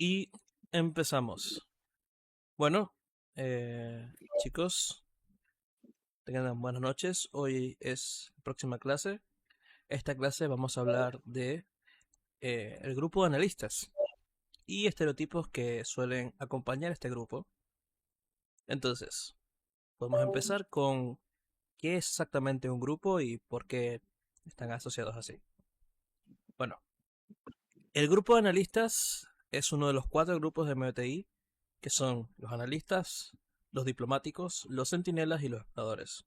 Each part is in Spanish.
Y empezamos. Bueno, chicos, tengan buenas noches. Hoy es próxima clase. Esta clase vamos a hablar de el grupo de analistas y estereotipos que suelen acompañar este grupo. Entonces, podemos empezar con qué es exactamente un grupo y por qué están asociados así. Bueno, el grupo de analistas es uno de los 4 grupos de MBTI, que son los analistas, los diplomáticos, los centinelas y los exploradores.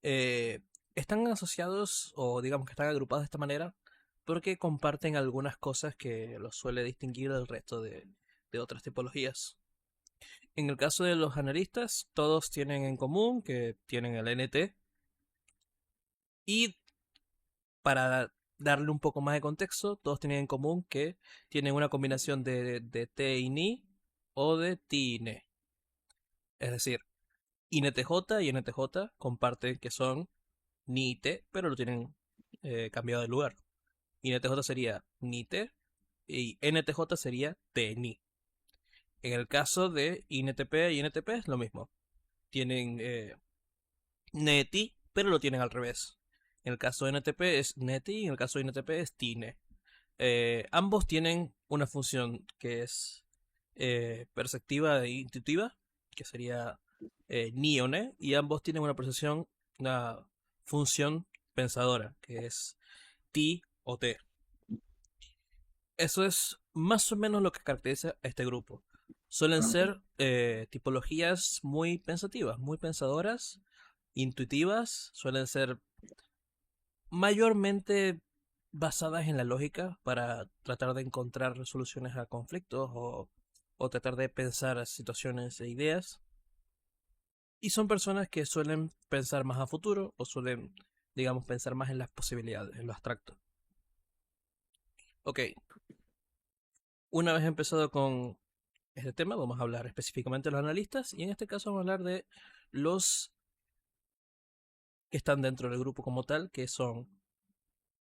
Eh, Están asociados, o digamos que están agrupados de esta manera, porque comparten algunas cosas que los suele distinguir del resto de otras tipologías. En el caso de los analistas, todos tienen en común que tienen el NT, y para darle un poco más de contexto, todos tienen en común que tienen una combinación de T y Ni o de T y N. Es decir, INTJ y NTJ comparten que son Ni y T, pero lo tienen cambiado de lugar. INTJ sería Ni-T y NTJ sería T-Ni. En el caso de INTP y NTP es lo mismo. Tienen NETI, pero lo tienen al revés. En el caso de NTP es NETI y en el caso de INTP es TINE. Ambos tienen una función que es perceptiva e intuitiva, que sería Ni o Ne, y ambos tienen una función pensadora, que es Ti o T. Eso es más o menos lo que caracteriza a este grupo. Suelen ser tipologías muy pensativas, muy pensadoras, intuitivas, suelen ser mayormente basadas en la lógica para tratar de encontrar resoluciones a conflictos o tratar de pensar situaciones e ideas. Y son personas que suelen pensar más a futuro o suelen, digamos, pensar más en las posibilidades, en lo abstracto. Ok, una vez empezado con este tema, vamos a hablar específicamente de los analistas y en este caso vamos a hablar de los que están dentro del grupo como tal, que son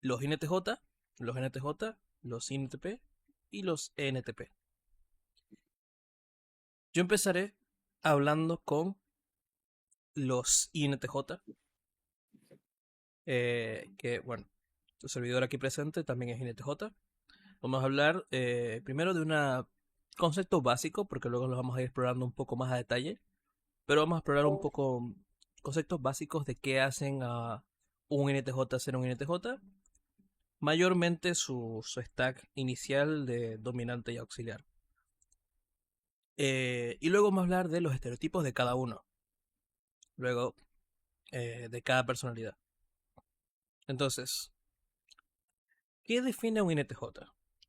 los INTJ, los NTJ, los INTP y los ENTP. Yo empezaré hablando con los INTJ, que bueno, tu servidor aquí presente también es INTJ. Vamos a hablar primero de un concepto básico, porque luego lo vamos a ir explorando un poco más a detalle. Pero vamos a explorar un poco conceptos básicos de qué hacen a un NTJ ser un NTJ. Mayormente su stack inicial de dominante y auxiliar. Y luego vamos a hablar de los estereotipos de cada uno. Luego de cada personalidad. Entonces, ¿qué define un NTJ?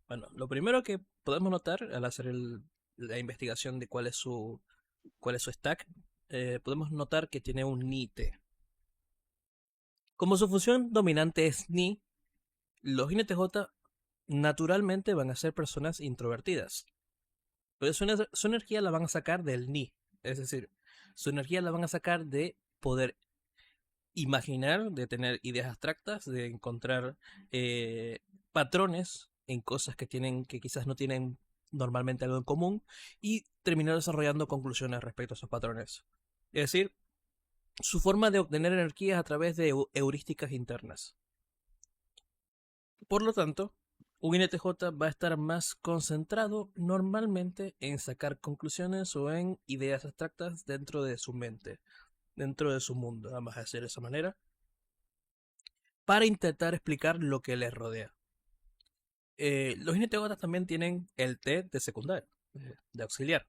Bueno, lo primero que podemos notar al hacer la investigación de cuál es su stack, podemos notar que tiene un NIT. Como su función dominante es Ni, los INTJ naturalmente van a ser personas introvertidas. Pero su energía la van a sacar del Ni. Es decir, su energía la van a sacar de poder imaginar, de tener ideas abstractas, de encontrar patrones en cosas que quizás no tienen normalmente algo en común y terminar desarrollando conclusiones respecto a esos patrones. Es decir, su forma de obtener energía es a través de heurísticas internas. Por lo tanto, un INTJ va a estar más concentrado normalmente en sacar conclusiones o en ideas abstractas dentro de su mente, dentro de su mundo, vamos a decir de esa manera, para intentar explicar lo que les rodea. Los INTJ también tienen el T de secundario, de auxiliar.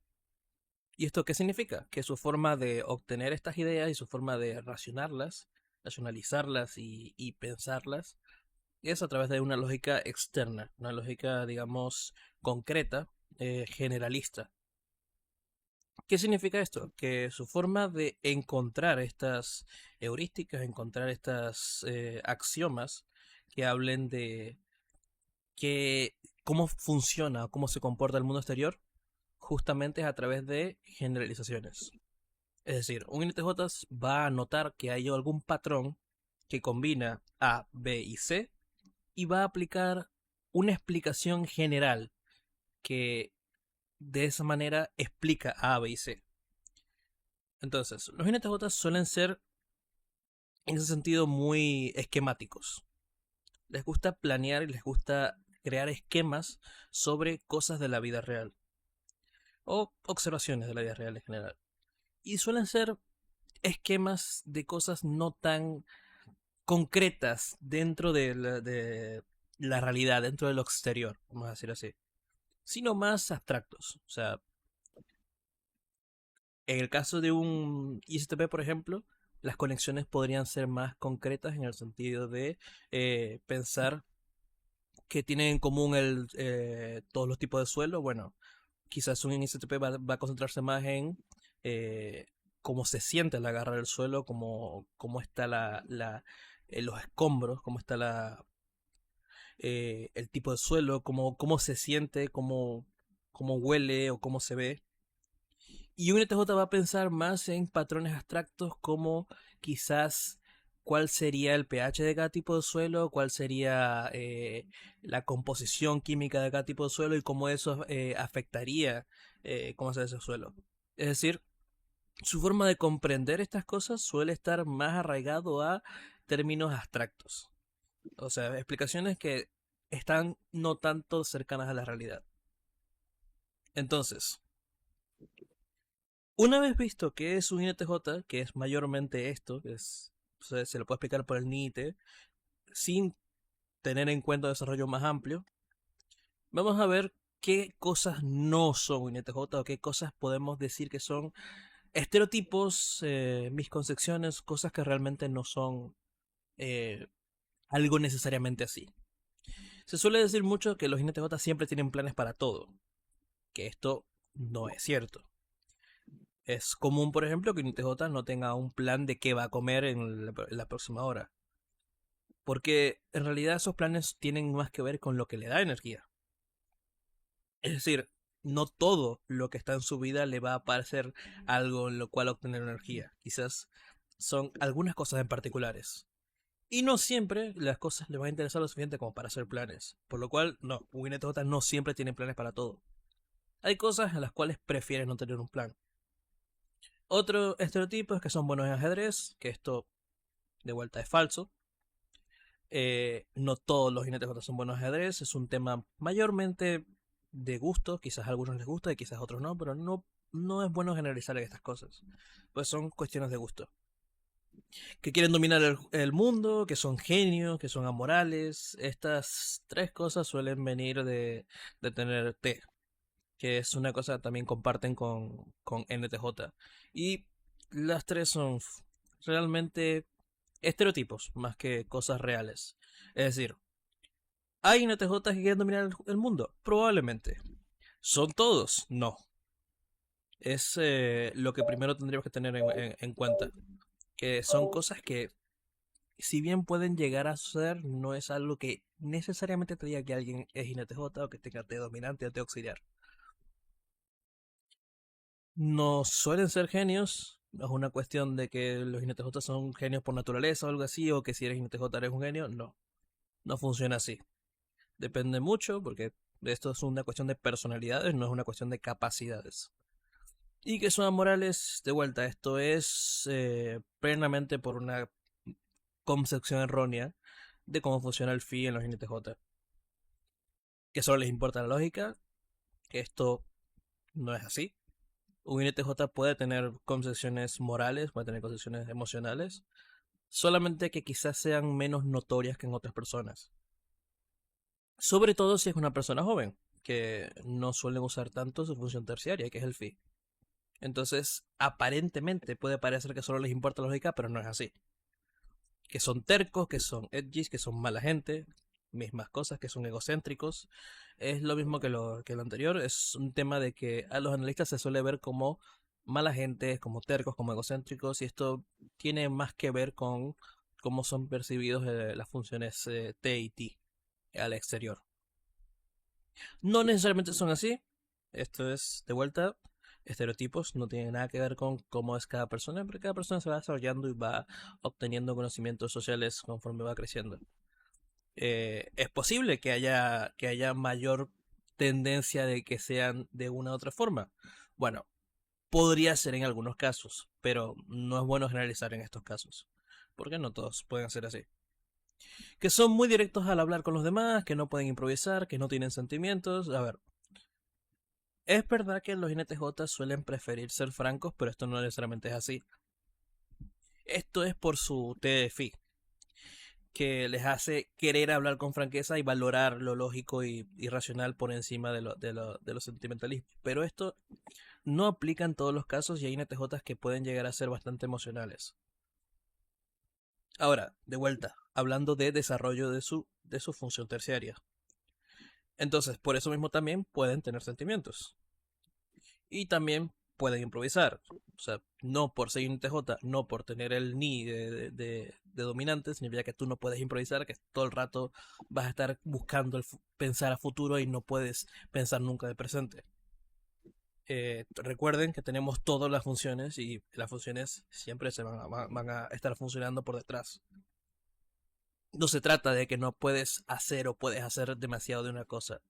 ¿Y esto qué significa? Que su forma de obtener estas ideas y su forma de racionalizarlas y pensarlas, es a través de una lógica externa, una lógica, digamos, concreta, generalista. ¿Qué significa esto? Que su forma de encontrar estas heurísticas, encontrar estas axiomas que hablen de que, cómo funciona, cómo se comporta el mundo exterior, justamente es a través de generalizaciones. Es decir, un INTJ va a notar que hay algún patrón que combina A, B y C y va a aplicar una explicación general que de esa manera explica A, B y C. Entonces, los INTJ suelen ser, en ese sentido, muy esquemáticos. Les gusta planear y les gusta crear esquemas sobre cosas de la vida real o observaciones de la vida real en general. Y suelen ser esquemas de cosas no tan concretas dentro de la realidad, dentro de lo exterior, vamos a decir así, sino más abstractos. O sea, en el caso de un ISTP, por ejemplo, las conexiones podrían ser más concretas en el sentido de pensar que tienen en común todos los tipos de suelo. Bueno, quizás un ISTP va a concentrarse más en eh, cómo se siente al agarrar el suelo, cómo está los escombros, cómo está el tipo de suelo, cómo se siente, cómo huele o cómo se ve. Y un ETJ va a pensar más en patrones abstractos como quizás cuál sería el pH de cada tipo de suelo, cuál sería la composición química de cada tipo de suelo y cómo eso afectaría cómo se ve ese suelo. Es decir, su forma de comprender estas cosas suele estar más arraigado a términos abstractos. O sea, explicaciones que están no tanto cercanas a la realidad. Entonces, una vez visto que es un INTJ, que es mayormente esto, se lo puede explicar por el NITE, sin tener en cuenta un desarrollo más amplio, vamos a ver qué cosas no son un INTJ o qué cosas podemos decir que son estereotipos, misconcepciones, cosas que realmente no son eh, algo necesariamente así. Se suele decir mucho que los INTJ siempre tienen planes para todo, que esto no es cierto. Es común, por ejemplo, que un INTJ no tenga un plan de qué va a comer en la próxima hora. Porque en realidad esos planes tienen más que ver con lo que le da energía. Es decir, no todo lo que está en su vida le va a parecer algo en lo cual obtener energía. Quizás son algunas cosas en particulares. Y no siempre las cosas le van a interesar lo suficiente como para hacer planes. Por lo cual, no, un INTJ no siempre tiene planes para todo. Hay cosas en las cuales prefieres no tener un plan. Otro estereotipo es que son buenos en ajedrez, que esto de vuelta es falso. No todos los INTJ son buenos en ajedrez, es un tema mayormente de gusto, quizás a algunos les gusta y quizás a otros no, pero no es bueno generalizar estas cosas, pues son cuestiones de gusto. Que quieren dominar el mundo, que son genios, que son amorales, estas tres cosas suelen venir de tener T, que es una cosa que también comparten con NTJ. Y las tres son realmente estereotipos más que cosas reales. Es decir, ¿hay NTJ que quieren dominar el mundo? Probablemente. ¿Son todos? No. Es lo que primero tendríamos que tener en cuenta. Que son cosas que, si bien pueden llegar a ser, no es algo que necesariamente te diga que alguien es INTJ o que tenga T dominante o T auxiliar. No suelen ser genios. No es una cuestión de que los INTJ son genios por naturaleza o algo así, o que si eres INTJ eres un genio. No, no funciona así. Depende mucho, porque esto es una cuestión de personalidades, no es una cuestión de capacidades. Y que son amorales, de vuelta, esto es plenamente por una concepción errónea de cómo funciona el FI en los INTJ. Que solo les importa la lógica, que esto no es así. Un INTJ puede tener concepciones morales, puede tener concepciones emocionales, solamente que quizás sean menos notorias que en otras personas. Sobre todo si es una persona joven, que no suelen usar tanto su función terciaria, que es el FI. Entonces, aparentemente puede parecer que solo les importa la lógica, pero no es así. Que son tercos, que son edgys, que son mala gente, mismas cosas, que son egocéntricos. Es lo mismo que lo anterior. Es un tema de que a los analistas se suele ver como mala gente, como tercos, como egocéntricos, y esto tiene más que ver con cómo son percibidos las funciones T y T al exterior. No necesariamente son así. Esto es, de vuelta, estereotipos. No tiene nada que ver con cómo es cada persona, porque cada persona se va desarrollando y va obteniendo conocimientos sociales conforme va creciendo. Es posible que haya mayor tendencia de que sean de una u otra forma. Bueno, podría ser en algunos casos, pero no es bueno generalizar en estos casos, porque no todos pueden ser así. Que son muy directos al hablar con los demás, que no pueden improvisar, que no tienen sentimientos. A ver, es verdad que los INTJ suelen preferir ser francos, pero esto no necesariamente es así. Esto es por su TFI, que les hace querer hablar con franqueza y valorar lo lógico y racional por encima de lo sentimentalismo. Pero esto no aplica en todos los casos y hay INTJ que pueden llegar a ser bastante emocionales. Ahora, de vuelta, hablando de desarrollo de su función terciaria. Entonces, por eso mismo también pueden tener sentimientos. Y también pueden improvisar. O sea, no por ser un TJ, no por tener el ni de dominante, significa que tú no puedes improvisar, que todo el rato vas a estar buscando pensar a futuro y no puedes pensar nunca de presente. Recuerden que tenemos todas las funciones y las funciones siempre van a estar funcionando por detrás. No se trata de que no puedes hacer o puedes hacer demasiado de una cosa.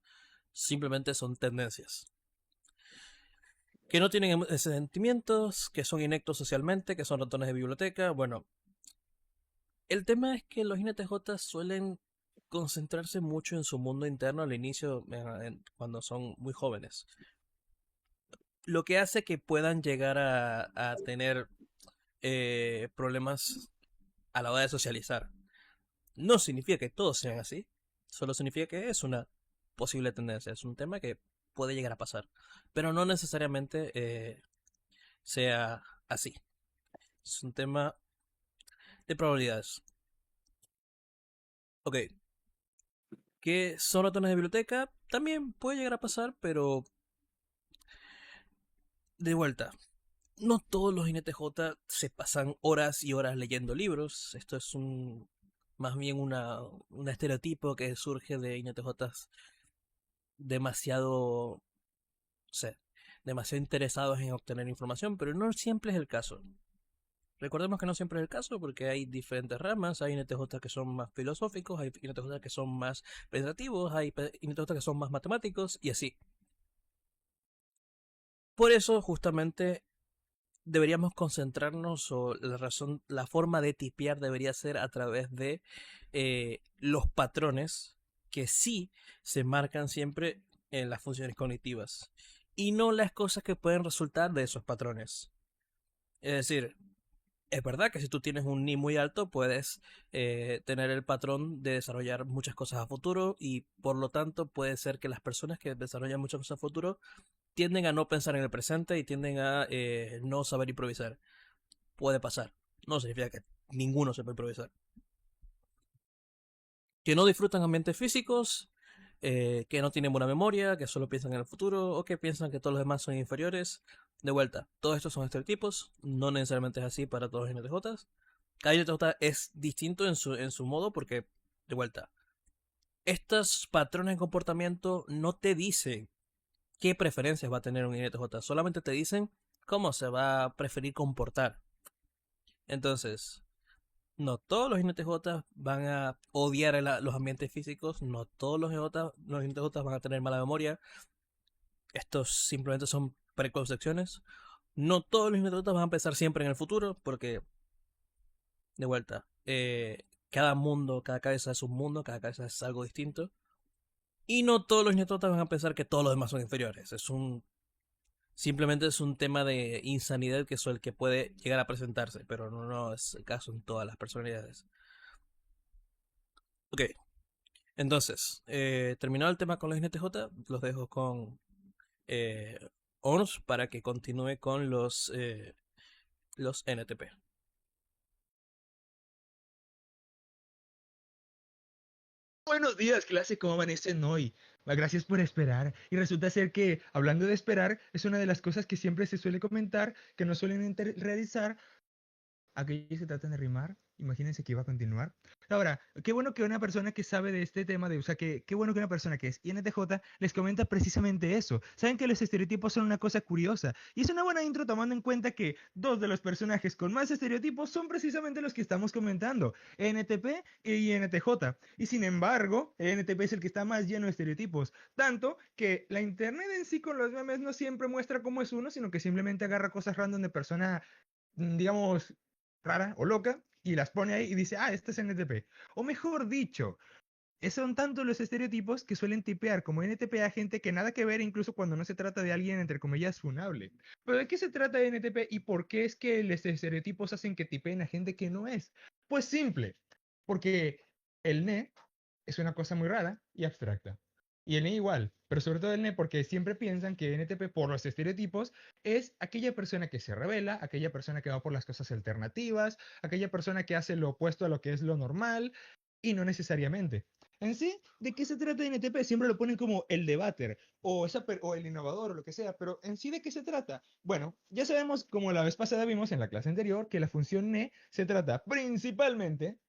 Simplemente son tendencias. Que no tienen sentimientos, que son inectos socialmente, que son ratones de biblioteca. Bueno, el tema es que los INTJ suelen concentrarse mucho en su mundo interno al inicio, cuando son muy jóvenes. Lo que hace que puedan llegar a tener problemas a la hora de socializar. No significa que todos sean así, solo significa que es una posible tendencia, es un tema que puede llegar a pasar, pero no necesariamente sea así. Es un tema de probabilidades. Ok, que son ratones de biblioteca también puede llegar a pasar, pero de vuelta. No todos los INTJ se pasan horas y horas leyendo libros. Esto es más bien un estereotipo que surge de INTJs demasiado, o sea, demasiado interesados en obtener información, pero no siempre es el caso. Recordemos que no siempre es el caso porque hay diferentes ramas, hay INTJ que son más filosóficos, hay INTJ que son más pensativos, hay INTJ que son más matemáticos y así. Por eso justamente deberíamos concentrarnos o la forma de tipear debería ser a través de los patrones que sí se marcan siempre en las funciones cognitivas y no las cosas que pueden resultar de esos patrones. Es decir, es verdad que si tú tienes un ni muy alto puedes tener el patrón de desarrollar muchas cosas a futuro y por lo tanto puede ser que las personas que desarrollan muchas cosas a futuro tienden a no pensar en el presente y tienden a no saber improvisar. Puede pasar. No significa que ninguno sepa improvisar. Que no disfrutan ambientes físicos, que no tienen buena memoria, que solo piensan en el futuro o que piensan que todos los demás son inferiores. De vuelta, todos estos son estereotipos, no necesariamente es así para todos los NTJs. Cada NTJ es distinto en su modo porque, de vuelta, estos patrones de comportamiento no te dicen qué preferencias va a tener un INTJ, solamente te dicen cómo se va a preferir comportar. Entonces, no todos los INTJ van a odiar los ambientes físicos, no todos los INTJ van a tener mala memoria, estos simplemente son preconcepciones. No todos los INTJ van a pensar siempre en el futuro, porque, de vuelta, cada mundo, cada cabeza es un mundo, cada cabeza es algo distinto. Y no todos los INTJ van a pensar que todos los demás son inferiores. Simplemente es un tema de insanidad que es el que puede llegar a presentarse, pero no es el caso en todas las personalidades. Ok, entonces, terminado el tema con los NTJ, los dejo con eh, ONS para que continúe con los NTP. Buenos días, clase, ¿cómo amanecen hoy? Gracias por esperar. Y resulta ser que, hablando de esperar, es una de las cosas que siempre se suele comentar, que no suelen realizar aquellos que tratan de rimar. Imagínense que iba a continuar. Ahora, qué bueno que una persona que sabe de este tema, o sea, qué bueno que una persona que es INTJ les comenta precisamente eso. Saben que los estereotipos son una cosa curiosa. Y es una buena intro tomando en cuenta que dos de los personajes con más estereotipos son precisamente los que estamos comentando, ENTP y INTJ. Y sin embargo, ENTP es el que está más lleno de estereotipos. Tanto que la internet en sí con los memes no siempre muestra cómo es uno, sino que simplemente agarra cosas random de persona, digamos, rara o loca y las pone ahí y dice, ah, este es NTP. O mejor dicho, son tanto los estereotipos que suelen tipear como NTP a gente que nada que ver, incluso cuando no se trata de alguien, entre comillas, funable. Pero ¿de qué se trata de NTP y por qué es que los estereotipos hacen que tipeen a gente que no es? Pues simple, porque el NE es una cosa muy rara y abstracta. Y el NE igual, pero sobre todo el NE porque siempre piensan que NTP por los estereotipos es aquella persona que se revela, aquella persona que va por las cosas alternativas, aquella persona que hace lo opuesto a lo que es lo normal y no necesariamente. En sí, ¿de qué se trata NTP? Siempre lo ponen como el debater o el innovador o lo que sea, pero en sí, ¿de qué se trata? Bueno, ya sabemos, como la vez pasada vimos en la clase anterior, que la función NE se trata principalmente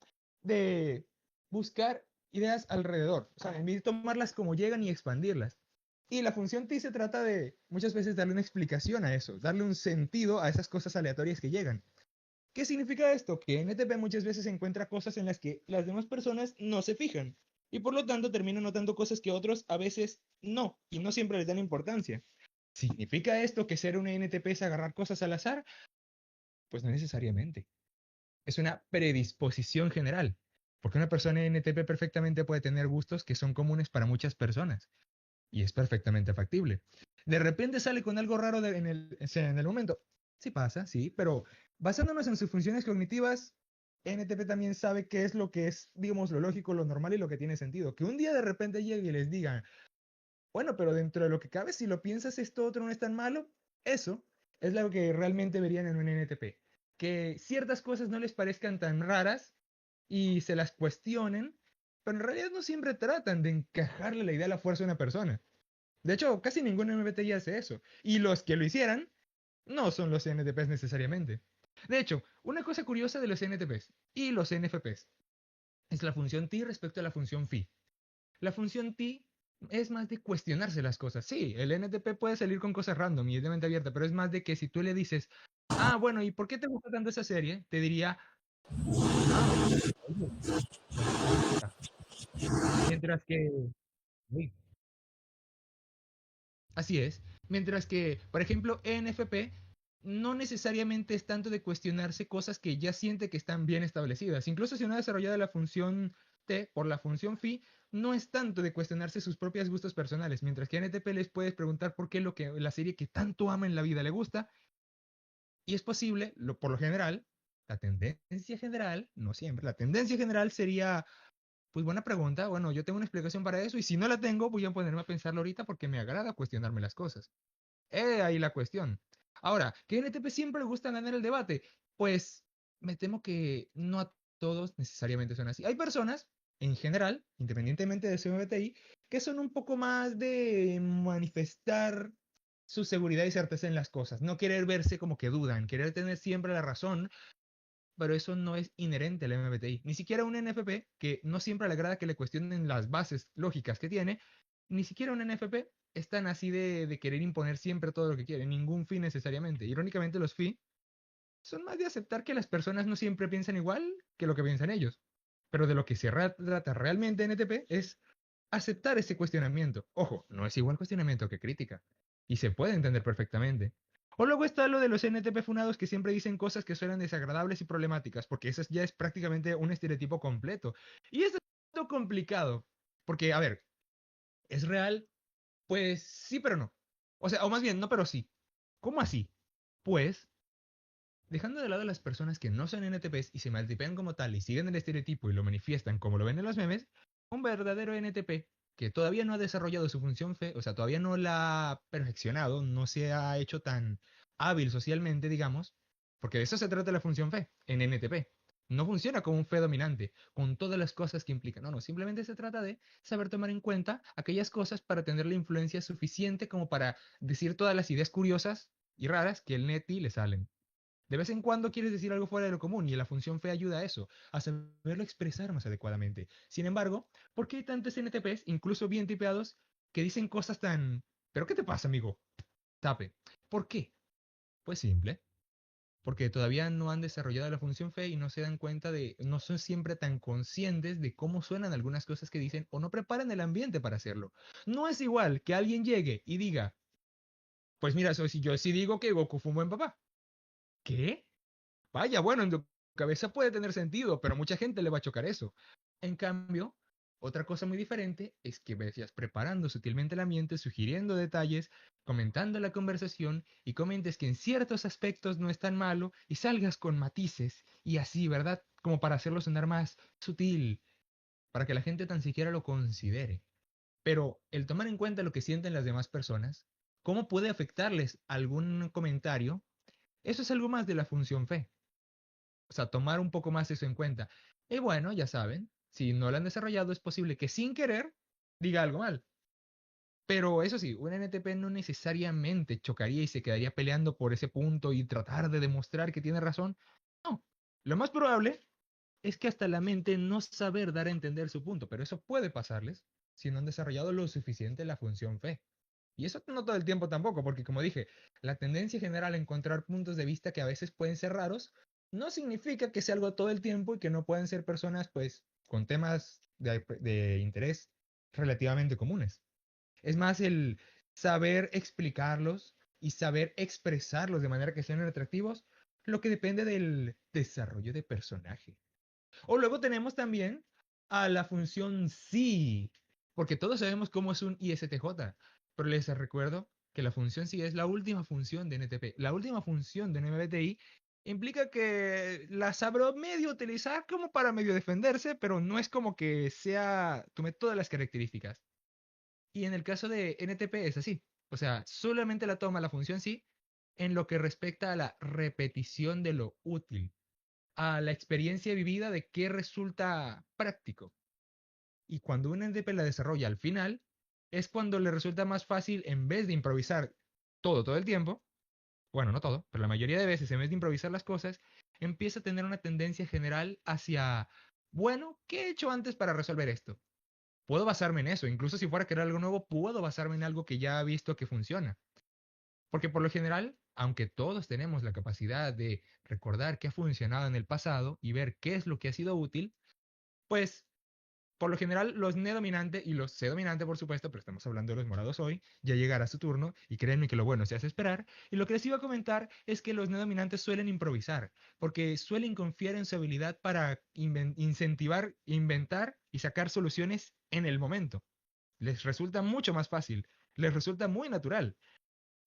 de buscar ideas alrededor, o sea, en vez de tomarlas como llegan y expandirlas. Y la función T se trata de muchas veces darle una explicación a eso, darle un sentido a esas cosas aleatorias que llegan. ¿Qué significa esto? Que NTP muchas veces encuentra cosas en las que las demás personas no se fijan y por lo tanto termina notando cosas que otros a veces no y no siempre les dan importancia. ¿Significa esto que ser un NTP es agarrar cosas al azar? Pues no necesariamente. Es una predisposición general, porque una persona NTP perfectamente puede tener gustos que son comunes para muchas personas y es perfectamente factible. De repente sale con algo raro en el momento. Sí pasa, sí, pero basándonos en sus funciones cognitivas, NTP también sabe qué es lo que es, digamos, lo lógico, lo normal y lo que tiene sentido. Que un día de repente llegue y les digan, bueno, pero dentro de lo que cabe, si lo piensas, esto otro no es tan malo, eso es lo que realmente verían en un NTP. Que ciertas cosas no les parezcan tan raras y se las cuestionen, pero en realidad no siempre tratan de encajarle la idea a la fuerza a una persona. De hecho, casi ningún MBTI hace eso. Y los que lo hicieran no son los NTPs necesariamente. De hecho, una cosa curiosa de los NTPs y los NFPs es la función T respecto a la función phi. La función T es más de cuestionarse las cosas. Sí, el NTP puede salir con cosas random y es de mente abierta, pero es más de que si tú le dices, ah, bueno, ¿y por qué te gusta tanto esa serie? Te diría, ah, oye, pues me gusta. Mientras que, uy, así es. Mientras que, por ejemplo, ENFP no necesariamente es tanto de cuestionarse cosas que ya siente que están bien establecidas. Incluso si uno ha desarrollado la función T por la función phi, no es tanto de cuestionarse sus propios gustos personales. Mientras que a NTP les puedes preguntar por qué la serie que tanto ama en la vida le gusta. Y es posible, por lo general, la tendencia general, no siempre, la tendencia general sería pues buena pregunta. Bueno, yo tengo una explicación para eso y si no la tengo, voy a ponerme a pensarlo ahorita porque me agrada cuestionarme las cosas. Ahí la cuestión. Ahora, ¿que NTP siempre le gusta ganar el debate? Pues me temo que no a todos necesariamente son así. Hay personas, en general, independientemente de su MBTI, que son un poco más de manifestar su seguridad y certeza en las cosas, no querer verse como que dudan, querer tener siempre la razón, pero eso no es inherente al MBTI. Ni siquiera un NFP, que no siempre le agrada que le cuestionen las bases lógicas que tiene, ni siquiera un NFP es tan así de querer imponer siempre todo lo que quiere, ningún fin necesariamente. Irónicamente, los fi son más de aceptar que las personas no siempre piensan igual que lo que piensan ellos. Pero de lo que se trata realmente en NTP es aceptar ese cuestionamiento. Ojo, no es igual cuestionamiento que crítica. Y se puede entender perfectamente. O luego está lo de los NTP funados que siempre dicen cosas que suenan desagradables y problemáticas, porque eso ya es prácticamente un estereotipo completo. Y esto es complicado, porque, a ver, ¿es real? Pues sí, pero no. O sea, o más bien, no, pero sí. ¿Cómo así? Pues, dejando de lado a las personas que no son NTPs y se maltipean como tal y siguen el estereotipo y lo manifiestan como lo ven en los memes, un verdadero NTP que todavía no ha desarrollado su función fe, o sea, todavía no la ha perfeccionado, no se ha hecho tan hábil socialmente, digamos, porque de eso se trata la función fe en NTP. No funciona como un fe dominante, con todas las cosas que implica. No, no, simplemente se trata de saber tomar en cuenta aquellas cosas para tener la influencia suficiente como para decir todas las ideas curiosas y raras que el NETI le salen. De vez en cuando quieres decir algo fuera de lo común y la función fe ayuda a eso, a saberlo expresar más adecuadamente. Sin embargo, ¿por qué hay tantos NTPs, incluso bien tipeados, que dicen cosas tan... ¿Pero qué te pasa, amigo? Tape. ¿Por qué? Pues simple. Porque todavía no han desarrollado la función fe y no se dan cuenta de, no son siempre tan conscientes de cómo suenan algunas cosas que dicen o no preparan el ambiente para hacerlo. No es igual que alguien llegue y diga, pues mira, si yo sí digo que Goku fue un buen papá. ¿Qué? Vaya, bueno, en tu cabeza puede tener sentido, pero mucha gente le va a chocar eso. En cambio, otra cosa muy diferente es que vayas preparando sutilmente el ambiente, sugiriendo detalles, comentando la conversación y comentes que en ciertos aspectos no es tan malo y salgas con matices y así, ¿verdad? Como para hacerlo sonar más sutil, para que la gente tan siquiera lo considere. Pero el tomar en cuenta lo que sienten las demás personas, cómo puede afectarles algún comentario, eso es algo más de la función fe. O sea, tomar un poco más eso en cuenta. Y bueno, ya saben, si no lo han desarrollado, es posible que sin querer diga algo mal. Pero eso sí, un NTP no necesariamente chocaría y se quedaría peleando por ese punto y tratar de demostrar que tiene razón. No, lo más probable es que hasta la mente no saber dar a entender su punto, pero eso puede pasarles si no han desarrollado lo suficiente la función fe. Y eso no todo el tiempo tampoco, porque como dije, la tendencia general a encontrar puntos de vista que a veces pueden ser raros, no significa que sea algo todo el tiempo y que no puedan ser personas, pues, con temas de interés relativamente comunes. Es más el saber explicarlos y saber expresarlos de manera que sean atractivos, lo que depende del desarrollo de personaje. O luego tenemos también a la función sí, porque todos sabemos cómo es un ISTJ, pero les recuerdo que la función sí es la última función de NTP. La última función de un MBTI implica que la sabrá medio utilizar como para medio defenderse, pero no es como que sea, tome todas las características. Y en el caso de NTP es así. O sea, solamente la toma la función sí en lo que respecta a la repetición de lo útil, a la experiencia vivida de qué resulta práctico. Y cuando un NDP la desarrolla al final, es cuando le resulta más fácil, en vez de improvisar todo el tiempo, bueno, no todo, pero la mayoría de veces, en vez de improvisar las cosas, empieza a tener una tendencia general hacia, bueno, ¿qué he hecho antes para resolver esto? Puedo basarme en eso, incluso si fuera a crear algo nuevo, puedo basarme en algo que ya he visto que funciona. Porque por lo general, aunque todos tenemos la capacidad de recordar qué ha funcionado en el pasado y ver qué es lo que ha sido útil, pues por lo general los N dominante y los C dominante, por supuesto, pero estamos hablando de los morados hoy, ya llegará su turno y créanme que lo bueno se hace esperar. Y lo que les iba a comentar es que los N dominantes suelen improvisar, porque suelen confiar en su habilidad para incentivar, inventar y sacar soluciones en el momento. Les resulta mucho más fácil, les resulta muy natural.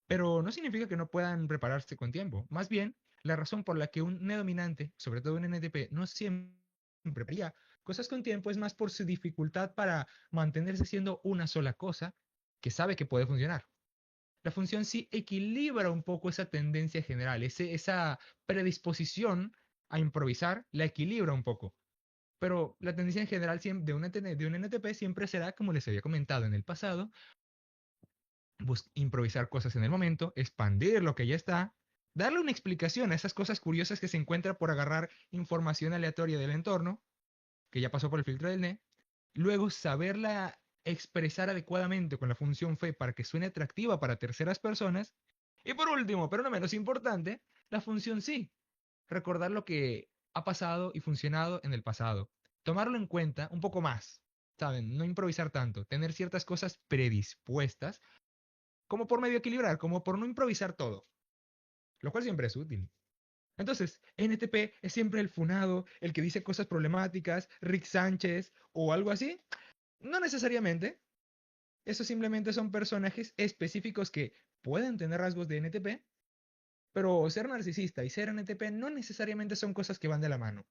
Pero no significa que no puedan prepararse con tiempo. Más bien, la razón por la que un N dominante, sobre todo un NDP, no siempre prepara cosas con tiempo es más por su dificultad para mantenerse siendo una sola cosa que sabe que puede funcionar. La función sí equilibra un poco esa tendencia general, esa predisposición a improvisar, la equilibra un poco. Pero la tendencia en general de un NTP siempre será, como les había comentado en el pasado, improvisar cosas en el momento, expandir lo que ya está, darle una explicación a esas cosas curiosas que se encuentra por agarrar información aleatoria del entorno, que ya pasó por el filtro del NE, luego saberla expresar adecuadamente con la función fe para que suene atractiva para terceras personas, y por último, pero no menos importante, la función sí, recordar lo que ha pasado y funcionado en el pasado, tomarlo en cuenta un poco más, ¿saben? No improvisar tanto, tener ciertas cosas predispuestas como por medio equilibrar, como por no improvisar todo, lo cual siempre es útil. Entonces, NTP es siempre el funado, el que dice cosas problemáticas, Rick Sánchez o algo así. No necesariamente. Esos simplemente son personajes específicos que pueden tener rasgos de NTP, pero ser narcisista y ser NTP no necesariamente son cosas que van de la mano.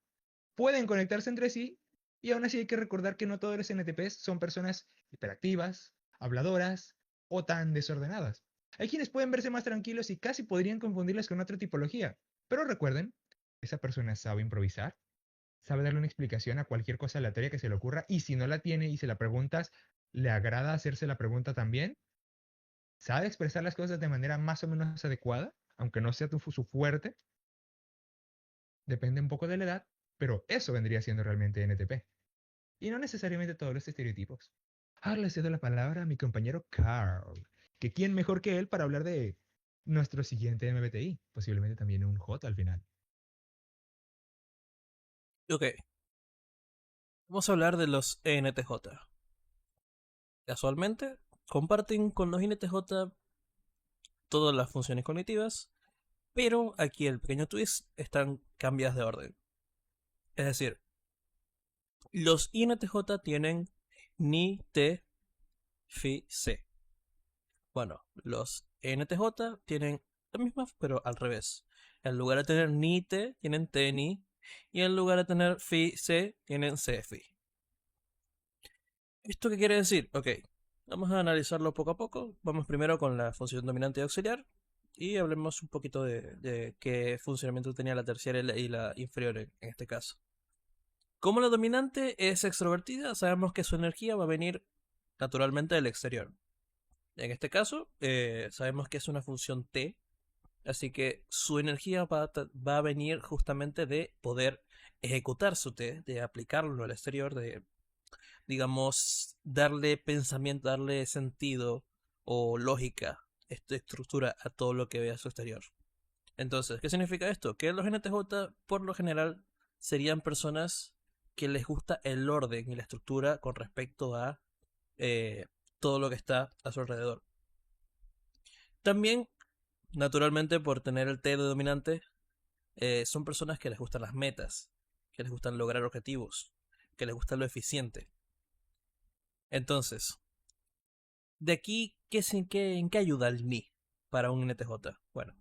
Pueden conectarse entre sí y aún así hay que recordar que no todos los NTPs son personas hiperactivas, habladoras o tan desordenadas. Hay quienes pueden verse más tranquilos y casi podrían confundirles con otra tipología. Pero recuerden, esa persona sabe improvisar, sabe darle una explicación a cualquier cosa aleatoria que se le ocurra y si no la tiene y se la preguntas, le agrada hacerse la pregunta también, sabe expresar las cosas de manera más o menos adecuada, aunque no sea su fuerte. Depende un poco de la edad, pero eso vendría siendo realmente NTP. Y no necesariamente todos los estereotipos. Ahora le cedo la palabra a mi compañero Carl, que quién mejor que él para hablar de nuestro siguiente MBTI, posiblemente también un J al final. Ok, vamos a hablar de los ENTJ. Casualmente, comparten con los INTJ todas las funciones cognitivas, pero aquí el pequeño twist están cambiadas de orden. Es decir, los INTJ tienen ni, T, Fi, C. Bueno, los NTJ tienen la misma, pero al revés. En lugar de tener ni T, tienen T, ni. Y en lugar de tener Fi, C, tienen C, Fi. ¿Esto qué quiere decir? Ok, vamos a analizarlo poco a poco. Vamos primero con la función dominante y auxiliar. Y hablemos un poquito de qué funcionamiento tenía la terciaria y la inferior en este caso. Como la dominante es extrovertida, sabemos que su energía va a venir naturalmente del exterior. En este caso, sabemos que es una función T, así que su energía va a venir justamente de poder ejecutar su T, de aplicarlo al exterior, de, digamos, darle pensamiento, darle sentido o lógica, estructura a todo lo que ve a su exterior. Entonces, ¿qué significa esto? Que los NTJ, por lo general, serían personas que les gusta el orden y la estructura con respecto a eh, todo lo que está a su alrededor. También, naturalmente, por tener el T de dominante, son personas que les gustan las metas, que les gustan lograr objetivos, que les gusta lo eficiente. Entonces, de aquí, ¿en qué ayuda el NI para un NTJ? Bueno,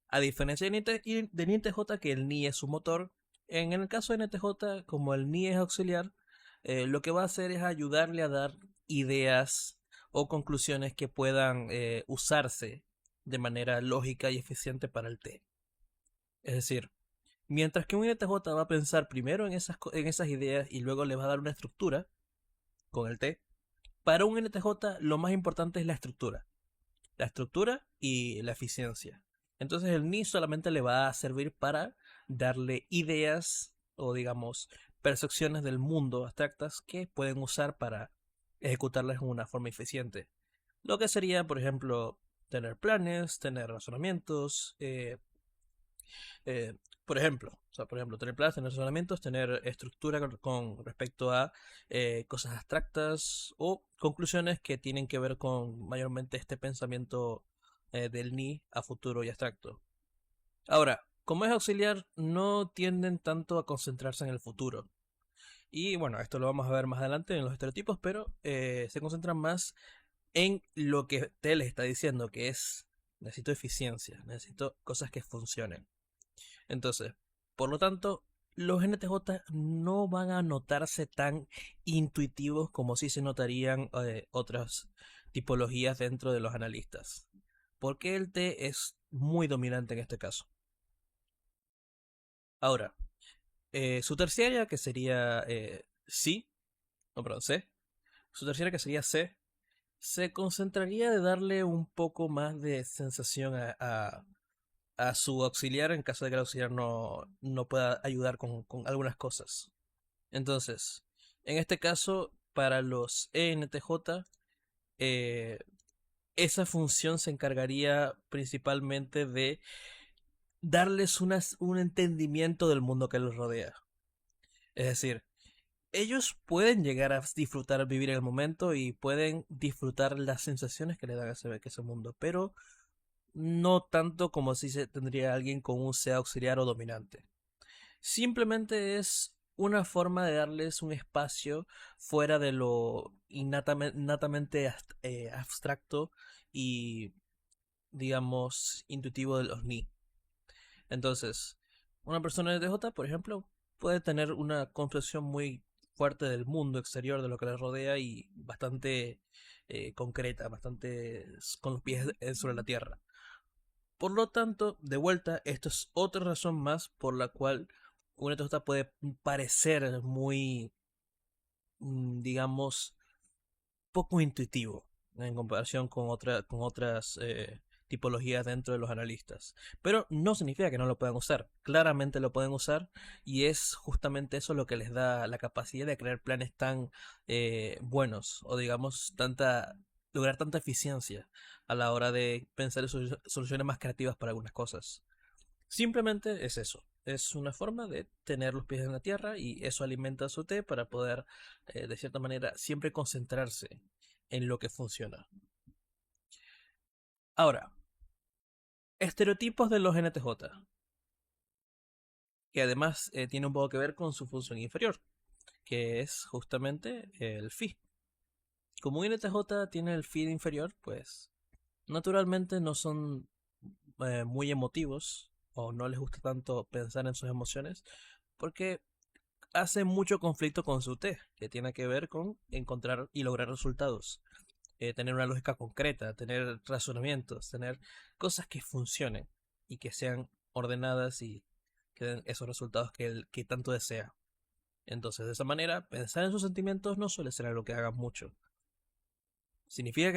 a diferencia del NTJ, que el NI es su motor, en el caso de NTJ, como el NI es auxiliar, lo que va a hacer es ayudarle a dar ideas o conclusiones que puedan usarse de manera lógica y eficiente para el T. Es decir, mientras que un NTJ va a pensar primero en esas ideas y luego le va a dar una estructura con el T, para un NTJ lo más importante es la estructura y la eficiencia. Entonces el NI solamente le va a servir para darle ideas o digamos percepciones del mundo abstractas que pueden usar para ejecutarlas en una forma eficiente. Lo que sería, por ejemplo, tener planes, tener razonamientos, eh, por ejemplo, tener planes, tener razonamientos, tener estructura con respecto a cosas abstractas o conclusiones que tienen que ver con mayormente este pensamiento del ni a futuro y abstracto. Ahora, como es auxiliar, no tienden tanto a concentrarse en el futuro. Y bueno, esto lo vamos a ver más adelante en los estereotipos, pero se concentran más en lo que te les está diciendo, que es necesito eficiencia, necesito cosas que funcionen. Entonces, por lo tanto, los NTJ no van a notarse tan intuitivos como si se notarían otras tipologías dentro de los analistas. Porque el T es muy dominante en este caso. Ahora, su terciaria, que sería C, no, perdón, C, su terciaria, que sería C, se concentraría de darle un poco más de sensación a su auxiliar en caso de que el auxiliar no pueda ayudar con algunas cosas. Entonces, en este caso, para los ENTJ, eh, esa función se encargaría principalmente de darles un entendimiento del mundo que los rodea. Es decir, ellos pueden llegar a disfrutar vivir en el momento y pueden disfrutar las sensaciones que le dan a ese mundo, pero no tanto como si se tendría alguien con un sea auxiliar o dominante. Simplemente es una forma de darles un espacio fuera de lo innatamente abstracto y, digamos, intuitivo de los ni. Entonces, una persona de DJ, por ejemplo, puede tener una concepción muy fuerte del mundo exterior, de lo que le rodea y bastante concreta, bastante con los pies sobre la tierra. Por lo tanto, de vuelta, esto es otra razón más por la cual una tosta puede parecer muy, digamos, poco intuitivo en comparación con otras tipologías dentro de los analistas. Pero no significa que no lo puedan usar. Claramente lo pueden usar y es justamente eso lo que les da la capacidad de crear planes tan buenos o digamos lograr tanta eficiencia a la hora de pensar en soluciones más creativas para algunas cosas. Simplemente es eso. Es una forma de tener los pies en la tierra y eso alimenta su té para poder, de cierta manera, siempre concentrarse en lo que funciona. Ahora, estereotipos de los NTJ, que además tiene un poco que ver con su función inferior, que es justamente el Phi. Como un NTJ tiene el Phi inferior, pues naturalmente no son muy emotivos o no les gusta tanto pensar en sus emociones porque hace mucho conflicto con su T, que tiene que ver con encontrar y lograr resultados, tener una lógica concreta, tener razonamientos, tener cosas que funcionen y que sean ordenadas y que den esos resultados que tanto desea. Entonces, de esa manera, pensar en sus sentimientos no suele ser algo que hagan mucho. Significa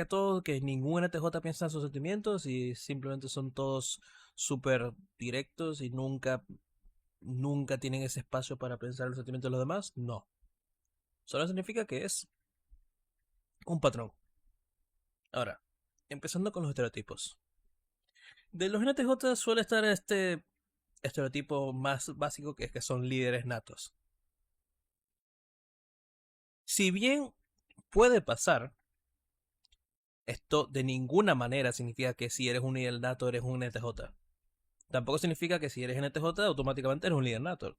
que ningún NTJ piensa en sus sentimientos y simplemente son todos súper directos y nunca tienen ese espacio para pensar en los sentimientos de los demás. No. Solo significa que es un patrón. Ahora, empezando con los estereotipos. De los NTJ suele estar este estereotipo más básico que es que son líderes natos. Si bien puede pasar, esto de ninguna manera significa que si eres un líder nato eres un NTJ. Tampoco significa que si eres NTJ automáticamente eres un líder nato.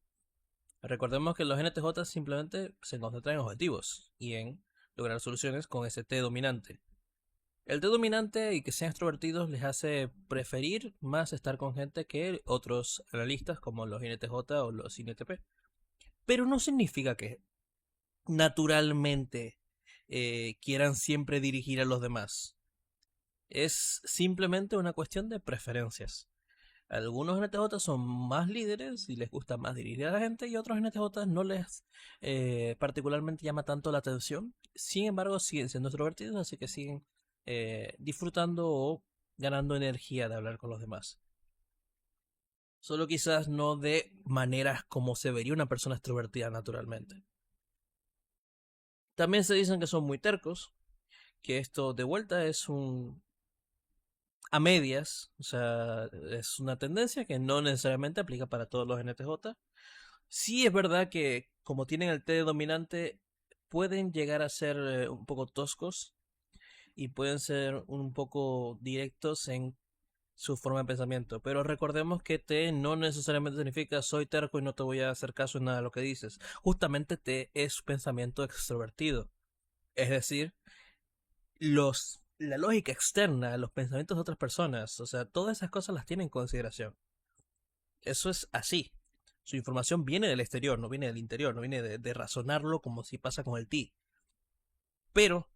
Recordemos que los NTJ simplemente se concentran en objetivos y en lograr soluciones con ese T dominante. El T dominante y que sean extrovertidos les hace preferir más estar con gente que otros analistas como los INTJ o los INTP. Pero no significa que naturalmente quieran siempre dirigir a los demás. Es simplemente una cuestión de preferencias. Algunos NTJ son más líderes y les gusta más dirigir a la gente y otros NTJ no les particularmente llama tanto la atención. Sin embargo, siguen siendo extrovertidos, así que siguen disfrutando o ganando energía de hablar con los demás. Solo quizás no de maneras como se vería una persona extrovertida naturalmente. También se dicen que son muy tercos, que esto de vuelta es a medias, o sea, es una tendencia que no necesariamente aplica para todos los NTJ. Sí es verdad que como tienen el T dominante, pueden llegar a ser un poco toscos y pueden ser un poco directos en su forma de pensamiento. Pero recordemos que T no necesariamente significa soy terco y no te voy a hacer caso en nada de lo que dices. Justamente T es pensamiento extrovertido. Es decir, la lógica externa, los pensamientos de otras personas, o sea, todas esas cosas las tienen en consideración. Eso es así. Su información viene del exterior, no viene del interior, no viene de razonarlo como si pasa con el ti. Pero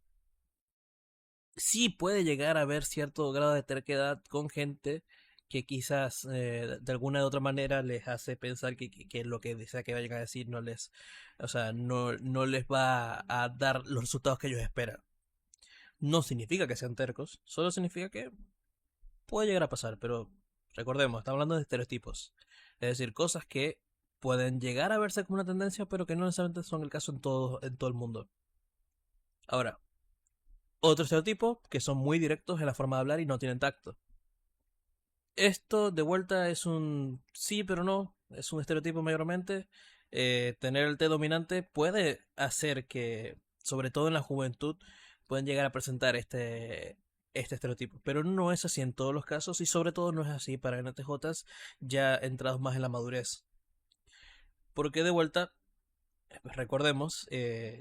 sí puede llegar a haber cierto grado de terquedad con gente que quizás de alguna u otra manera les hace pensar que lo que sea que vayan a decir no les, o sea, no les va a dar los resultados que ellos esperan. No significa que sean tercos, solo significa que puede llegar a pasar, pero recordemos, estamos hablando de estereotipos. Es decir, cosas que pueden llegar a verse como una tendencia, pero que no necesariamente son el caso en todo el mundo. Ahora, otro estereotipo que son muy directos en la forma de hablar y no tienen tacto. Esto de vuelta es un sí, pero no. Es un estereotipo mayormente. Tener el T dominante puede hacer que, sobre todo en la juventud, pueden llegar a presentar este estereotipo. Pero no es así en todos los casos y sobre todo no es así para NTJs ya entrados más en la madurez. Porque de vuelta, recordemos,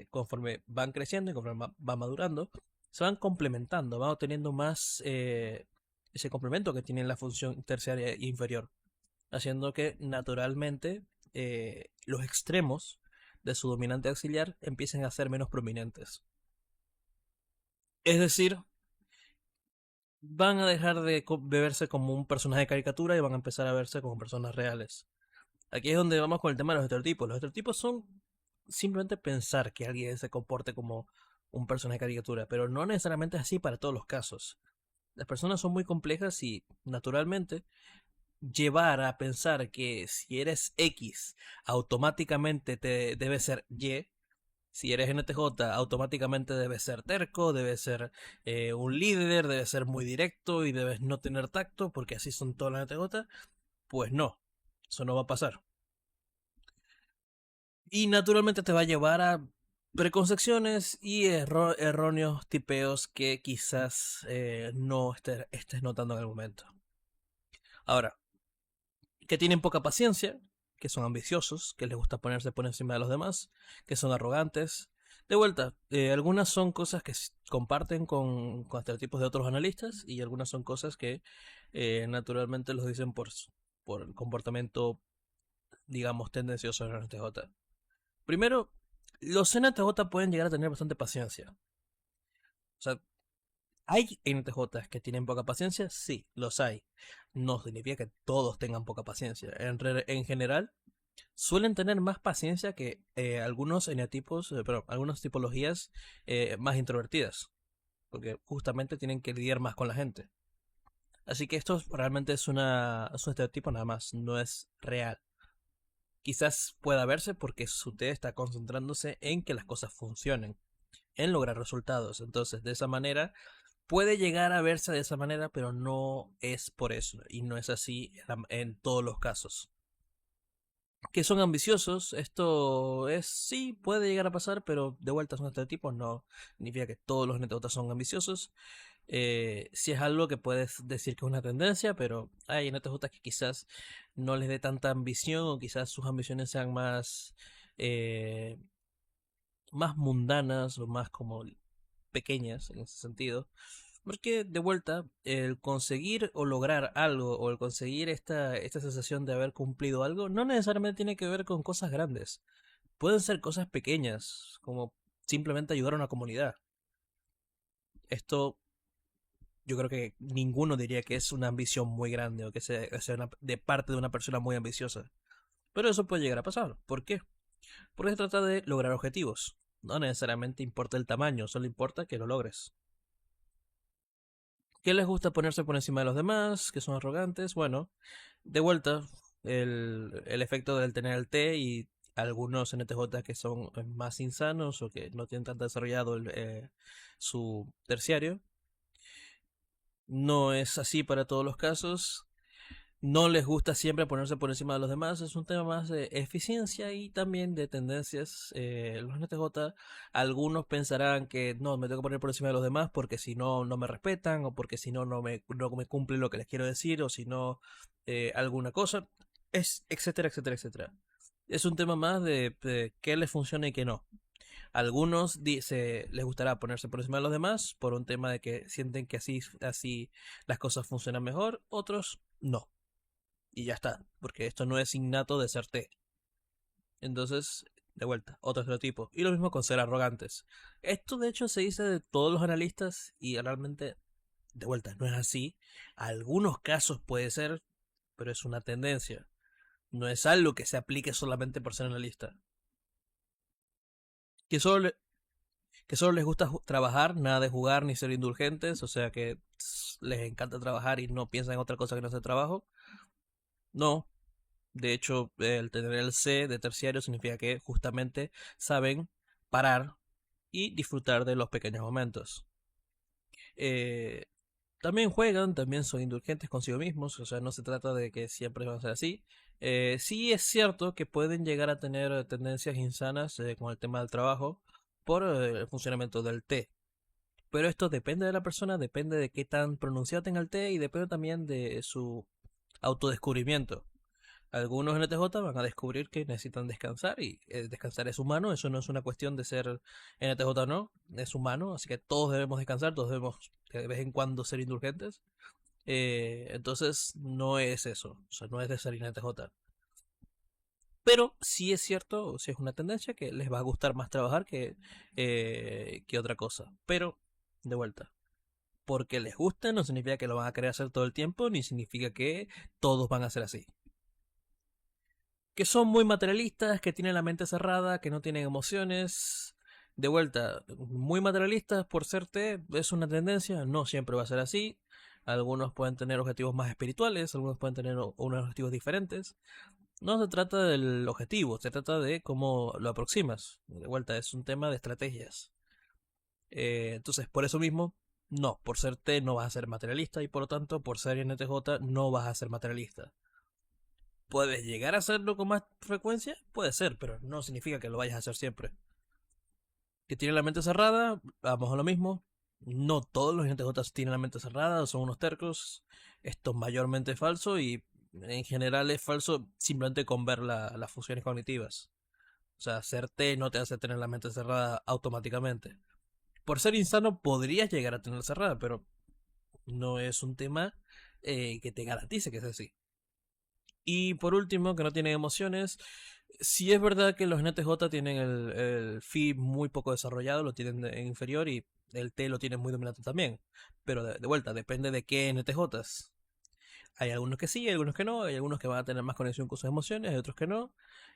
conforme van creciendo y conforme van madurando, se van complementando, van obteniendo más ese complemento que tiene la función terciaria e inferior, haciendo que naturalmente los extremos de su dominante auxiliar empiecen a ser menos prominentes. Es decir, van a dejar de verse como un personaje de caricatura y van a empezar a verse como personas reales. Aquí es donde vamos con el tema de los estereotipos. Los estereotipos son simplemente pensar que alguien se comporte como un personaje de caricatura, pero no necesariamente es así para todos los casos. Las personas son muy complejas y, naturalmente, llevar a pensar que si eres X, automáticamente te debe ser Y. Si eres NTJ, automáticamente debes ser terco, debes ser un líder, debes ser muy directo y debes no tener tacto, porque así son todas las NTJ. Pues no, eso no va a pasar. Y naturalmente te va a llevar a preconcepciones y erróneos tipeos que quizás no estés notando en el momento. Ahora, que tienen poca paciencia, que son ambiciosos, que les gusta ponerse por encima de los demás, que son arrogantes. De vuelta, algunas son cosas que comparten con estereotipos de otros analistas y algunas son cosas que naturalmente los dicen por el comportamiento, digamos, tendencioso en el NTJ. Primero, los NTJ pueden llegar a tener bastante paciencia. O sea, ¿hay NTJs que tienen poca paciencia? Sí, los hay. No significa que todos tengan poca paciencia. En general, suelen tener más paciencia que algunos eneatipos, pero algunas tipologías más introvertidas. Porque justamente tienen que lidiar más con la gente. Así que esto realmente es un estereotipo nada más, no es real. Quizás pueda verse porque su T está concentrándose en que las cosas funcionen, en lograr resultados. Entonces, de esa manera, puede llegar a verse de esa manera, pero no es por eso. Y no es así en todos los casos. Que son ambiciosos, esto es, sí, puede llegar a pasar, pero de vuelta son estereotipos, no significa que todos los netautas son ambiciosos. Si es algo que puedes decir que es una tendencia, pero hay NTJ que quizás no les dé tanta ambición o quizás sus ambiciones sean eh, más mundanas o más como pequeñas en ese sentido. Porque de vuelta, el conseguir o lograr algo o el conseguir esta sensación de haber cumplido algo no necesariamente tiene que ver con cosas grandes. Pueden ser cosas pequeñas, como simplemente ayudar a una comunidad. Esto yo creo que ninguno diría que es una ambición muy grande o que sea de parte de una persona muy ambiciosa. Pero eso puede llegar a pasar. ¿Por qué? Porque se trata de lograr objetivos. No necesariamente importa el tamaño, solo importa que lo logres. ¿Qué les gusta ponerse por encima de los demás? ¿Que son arrogantes? Bueno, de vuelta, el efecto del tener el T y algunos NTJ que son más insanos o que no tienen tan desarrollado su terciario. No es así para todos los casos. No les gusta siempre ponerse por encima de los demás. Es un tema más de eficiencia y también de tendencias. Los NTJ, algunos pensarán que no, me tengo que poner por encima de los demás porque si no, no me respetan o porque si no, no me cumplen lo que les quiero decir o si no, alguna cosa. Etcétera, etcétera, etcétera. Es un tema más de qué les funciona y qué no. Algunos les gustará ponerse por encima de los demás por un tema de que sienten que así las cosas funcionan mejor. Otros no. Y ya está, porque esto no es innato de ser T. Entonces, de vuelta, otro estereotipo. Y lo mismo con ser arrogantes. Esto de hecho se dice de todos los analistas y realmente, de vuelta, no es así. Algunos casos puede ser, pero es una tendencia. No es algo que se aplique solamente por ser analista. Que solo, que solo les gusta trabajar, nada de jugar ni ser indulgentes, o sea que les encanta trabajar y no piensan en otra cosa que no sea trabajo. No, de hecho, el tener el C de terciario significa que justamente saben parar y disfrutar de los pequeños momentos. Eh, También juegan, también son indulgentes consigo mismos, o sea, no se trata de que siempre van a ser así. Sí es cierto que pueden llegar a tener tendencias insanas con el tema del trabajo por el funcionamiento del T. Pero esto depende de la persona, depende de qué tan pronunciado tenga el T y depende también de su autodescubrimiento. Algunos NTJ van a descubrir que necesitan descansar y descansar es humano, eso no es una cuestión de ser NTJ o no, es humano, así que todos debemos descansar, todos debemos de vez en cuando ser indulgentes. Entonces no es eso, o sea, no es de ser NTJ. Pero sí es cierto, sí es una tendencia que les va a gustar más trabajar que otra cosa. Pero, de vuelta, porque les gusta no significa que lo van a querer hacer todo el tiempo, ni significa que todos van a ser así. Que son muy materialistas, que tienen la mente cerrada, que no tienen emociones. De vuelta, muy materialistas por ser T es una tendencia, no siempre va a ser así. Algunos pueden tener objetivos más espirituales, algunos pueden tener unos objetivos diferentes. No se trata del objetivo, se trata de cómo lo aproximas. De vuelta, es un tema de estrategias. Entonces, por eso mismo, no, por ser T no vas a ser materialista y por lo tanto, por ser INTJ no vas a ser materialista. ¿Puedes llegar a hacerlo con más frecuencia? Puede ser, pero no significa que lo vayas a hacer siempre. ¿Que tiene la mente cerrada? Vamos a lo mismo. No todos los INTJ tienen la mente cerrada, son unos tercos. Esto es mayormente falso y en general es falso simplemente con ver las funciones cognitivas. O sea, ser T no te hace tener la mente cerrada automáticamente. Por ser insano podrías llegar a tener cerrada, pero no es un tema que te garantice que es así. Y por último, que no tienen emociones. Sí es verdad que los NTJ tienen el Phi muy poco desarrollado, lo tienen en inferior y el T lo tienen muy dominante también. Pero de vuelta, depende de qué NTJs. Hay algunos que sí, hay algunos que no, hay algunos que van a tener más conexión con sus emociones, hay otros que no.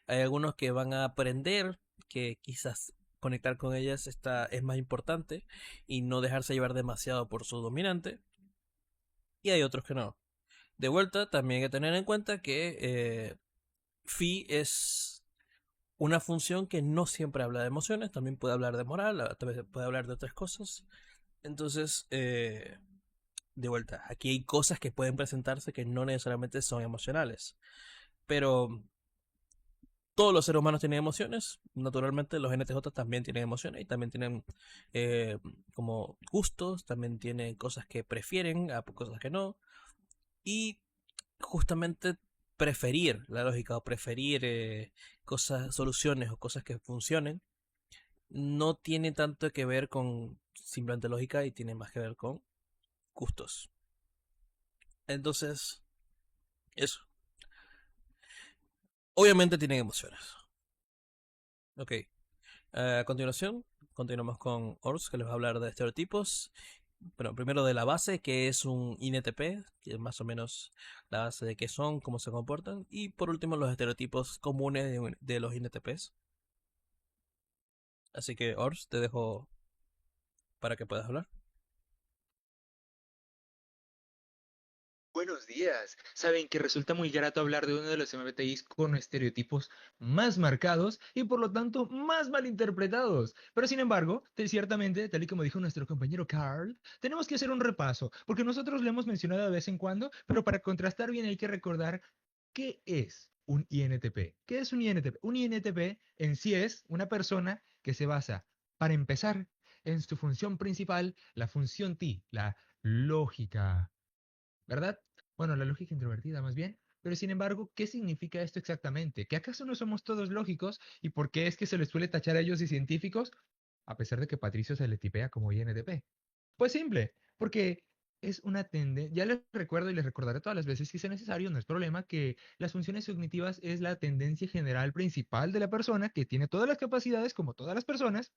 Hay algunos que van a aprender que quizás conectar con ellas es más importante y no dejarse llevar demasiado por su dominante. Y hay otros que no. De vuelta, también hay que tener en cuenta que Phi es una función que no siempre habla de emociones, también puede hablar de moral, también puede hablar de otras cosas. Entonces, de vuelta, aquí hay cosas que pueden presentarse que no necesariamente son emocionales. Pero todos los seres humanos tienen emociones. Naturalmente los NTJ también tienen emociones y también tienen eh, como gustos, también tienen cosas que prefieren, cosas que no. Y justamente preferir la lógica o preferir cosas, soluciones o cosas que funcionen, no tiene tanto que ver con simplemente lógica y tiene más que ver con gustos. Entonces, eso. Obviamente tienen emociones. Ok. A continuación, continuamos con Ors, que les va a hablar de estereotipos. Bueno, primero de la base, que es un INTP, que es más o menos la base de qué son, cómo se comportan. Y por último, los estereotipos comunes de los INTPs. Así que, Ors, te dejo para que puedas hablar. Buenos días. Saben que resulta muy grato hablar de uno de los MBTIs con estereotipos más marcados y por lo tanto más malinterpretados. Pero sin embargo, ciertamente, tal y como dijo nuestro compañero Carl, tenemos que hacer un repaso, porque nosotros lo hemos mencionado de vez en cuando, pero para contrastar bien hay que recordar qué es un INTP. ¿Qué es un INTP? Un INTP en sí es una persona que se basa, para empezar, en su función principal, la función T, la lógica. ¿Verdad? Bueno, la lógica introvertida más bien. Pero sin embargo, ¿qué significa esto exactamente? ¿Que acaso no somos todos lógicos? ¿Y por qué es que se les suele tachar a ellos de científicos? A pesar de que Patricio se le tipea como INTP. Pues simple, porque es una tendencia, ya les recuerdo y les recordaré todas las veces que sea necesario, no es problema, que las funciones cognitivas es la tendencia general principal de la persona que tiene todas las capacidades como todas las personas,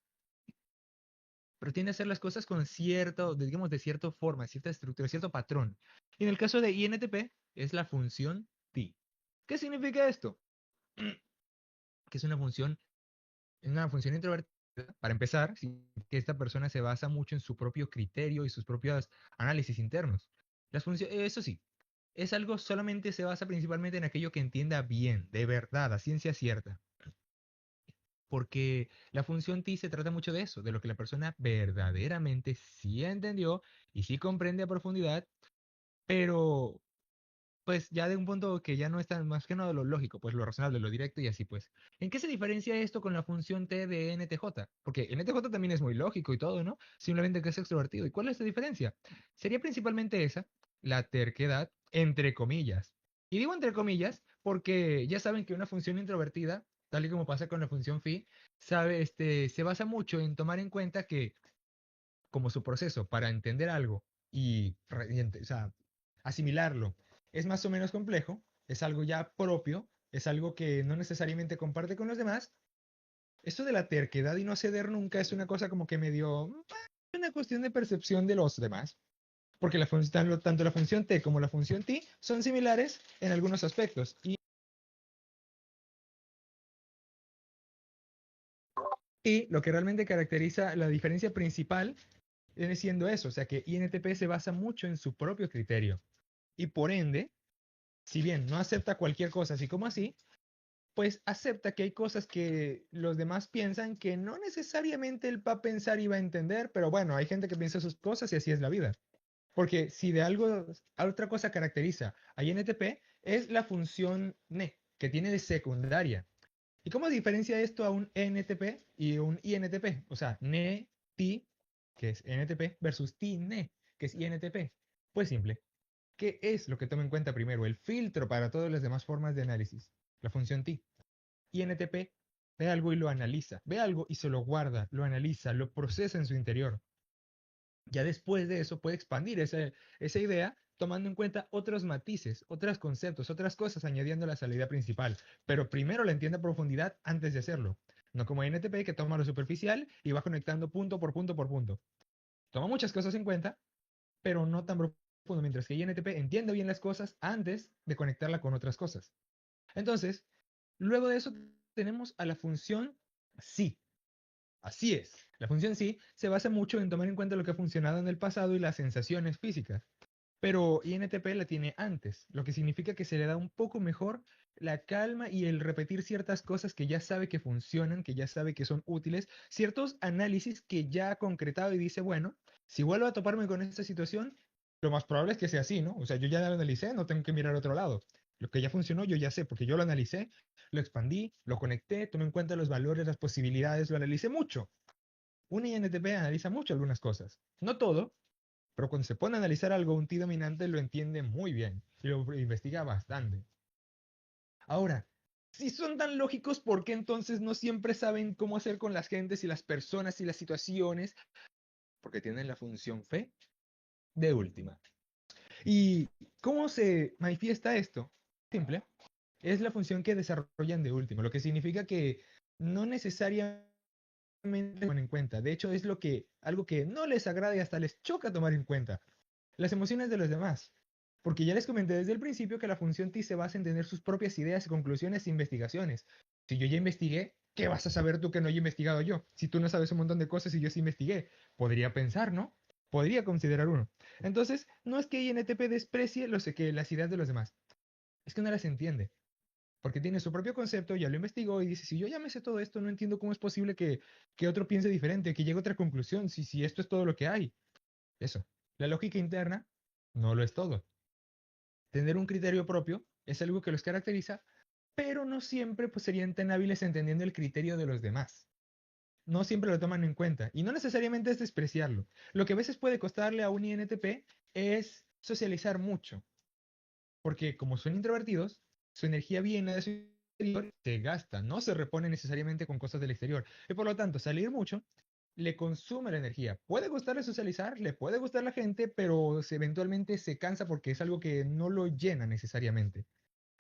pero tiende a hacer las cosas con cierto, digamos, de cierta forma, cierta estructura, cierto patrón. Y en el caso de INTP, es la función T. ¿Qué significa esto? Que es una función introvertida. Para empezar, que esta persona se basa mucho en su propio criterio y sus propios análisis internos. Eso sí, es algo solamente se basa principalmente en aquello que entienda bien, de verdad, a ciencia cierta. Porque la función T se trata mucho de eso, de lo que la persona verdaderamente sí entendió y sí comprende a profundidad, pero pues ya de un punto que ya no es tan más que no de lo lógico, pues lo razonable, lo directo y así pues. ¿En qué se diferencia esto con la función T de NTJ? Porque NTJ también es muy lógico y todo, ¿no? Simplemente que es extrovertido. ¿Y cuál es la diferencia? Sería principalmente esa, la terquedad, entre comillas. Y digo entre comillas porque ya saben que una función introvertida, tal y como pasa con la función phi, se basa mucho en tomar en cuenta que como su proceso para entender algo o sea, asimilarlo es más o menos complejo, es algo ya propio, es algo que no necesariamente comparte con los demás. Esto de la terquedad y no ceder nunca es una cosa como que medio una cuestión de percepción de los demás, porque tanto la función T como la función T son similares en algunos aspectos. Y lo que realmente caracteriza la diferencia principal viene siendo eso, o sea que INTP se basa mucho en su propio criterio. Y por ende, si bien no acepta cualquier cosa así como así, pues acepta que hay cosas que los demás piensan que no necesariamente él va a pensar y va a entender, pero bueno, hay gente que piensa sus cosas y así es la vida. Porque si de algo, otra cosa caracteriza a INTP es la función NE, que tiene de secundaria. ¿Y cómo diferencia esto a un ENTP y un INTP? O sea, NE, TI, que es NTP, versus TI, NE, que es INTP. Pues simple. ¿Qué es lo que toma en cuenta primero? El filtro para todas las demás formas de análisis. La función TI. INTP ve algo y lo analiza. Ve algo y se lo guarda, lo analiza, lo procesa en su interior. Ya después de eso puede expandir esa idea tomando en cuenta otros matices, otros conceptos, otras cosas, añadiéndolas a la idea principal. Pero primero la entiende a profundidad antes de hacerlo. No como NTP que toma lo superficial y va conectando punto por punto por punto. Toma muchas cosas en cuenta, pero no tan profundo, mientras que INTP entiende bien las cosas antes de conectarla con otras cosas. Entonces, luego de eso tenemos a la función sí. Así es. La función sí se basa mucho en tomar en cuenta lo que ha funcionado en el pasado y las sensaciones físicas. Pero INTP la tiene antes, lo que significa que se le da un poco mejor la calma y el repetir ciertas cosas que ya sabe que funcionan, que ya sabe que son útiles, ciertos análisis que ya ha concretado y dice, bueno, si vuelvo a toparme con esta situación, lo más probable es que sea así, ¿no? O sea, yo ya lo analicé, no tengo que mirar a otro lado. Lo que ya funcionó, yo ya sé, porque yo lo analicé, lo expandí, lo conecté, tomé en cuenta los valores, las posibilidades, lo analicé mucho. Un INTP analiza mucho algunas cosas. No todo, pero cuando se pone a analizar algo, un T dominante lo entiende muy bien y lo investiga bastante. Ahora, si son tan lógicos, ¿por qué entonces no siempre saben cómo hacer con las gentes y las personas y las situaciones? Porque tienen la función fe de última. ¿Y cómo se manifiesta esto? Simple. Es la función que desarrollan de último, lo que significa que no necesariamente toman en cuenta. De hecho, es algo que no les agrada y hasta les choca tomar en cuenta. Las emociones de los demás. Porque ya les comenté desde el principio que la función T se basa en tener sus propias ideas, conclusiones e investigaciones. Si yo ya investigué, ¿qué vas a saber tú que no haya investigado yo? Si tú no sabes un montón de cosas y yo sí investigué, podría pensar, ¿no? Podría considerar uno. Entonces, no es que INTP desprecie las ideas de los demás, es que no las entiende. Porque tiene su propio concepto, ya lo investigó y dice, si yo ya me sé todo esto, no entiendo cómo es posible que otro piense diferente, que llegue a otra conclusión, si esto es todo lo que hay. Eso. La lógica interna no lo es todo. Tener un criterio propio es algo que los caracteriza, pero no siempre pues, serían tan hábiles entendiendo el criterio de los demás. No siempre lo toman en cuenta y no necesariamente es despreciarlo. Lo que a veces puede costarle a un INTP es socializar mucho, porque como son introvertidos, su energía viene de su interior, se gasta, no se repone necesariamente con cosas del exterior. Y por lo tanto, salir mucho le consume la energía. Puede gustarle socializar, le puede gustar la gente, pero eventualmente se cansa porque es algo que no lo llena necesariamente.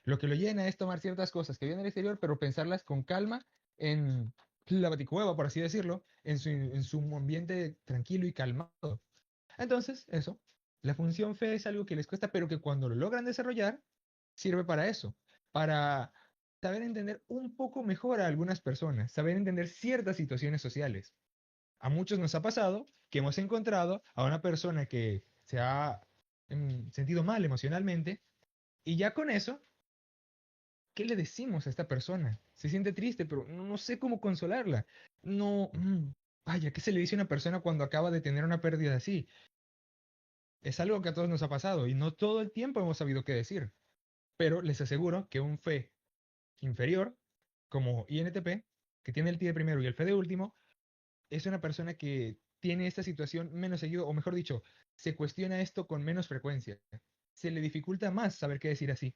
Lo que lo llena es tomar ciertas cosas que vienen del exterior, pero pensarlas con calma en la baticueva, por así decirlo, en su ambiente tranquilo y calmado. Entonces, eso, la función fe es algo que les cuesta, pero que cuando lo logran desarrollar, sirve para eso, para saber entender un poco mejor a algunas personas, saber entender ciertas situaciones sociales. A muchos nos ha pasado que hemos encontrado a una persona que se ha sentido mal emocionalmente y ya con eso, ¿qué le decimos a esta persona? Se siente triste, pero no sé cómo consolarla. No, vaya, ¿qué se le dice a una persona cuando acaba de tener una pérdida así? Es algo que a todos nos ha pasado y no todo el tiempo hemos sabido qué decir. Pero les aseguro que un fe inferior, como INTP, que tiene el T de primero y el fe de último, es una persona que tiene esta situación menos seguido, o mejor dicho, se cuestiona esto con menos frecuencia. Se le dificulta más saber qué decir así.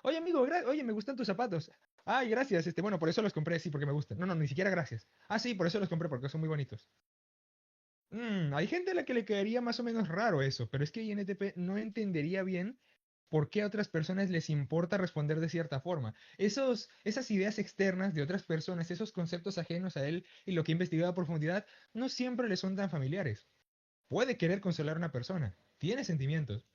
Oye, amigo, oye, me gustan tus zapatos. Ay, gracias, bueno, por eso los compré, sí, porque me gustan. No, no, ni siquiera gracias. Ah, sí, por eso los compré, porque son muy bonitos. Hay gente a la que le quedaría más o menos raro eso, pero es que INTP no entendería bien por qué a otras personas les importa responder de cierta forma. Esas ideas externas de otras personas, esos conceptos ajenos a él y lo que ha investigado a profundidad, no siempre le son tan familiares. Puede querer consolar a una persona, tiene sentimientos,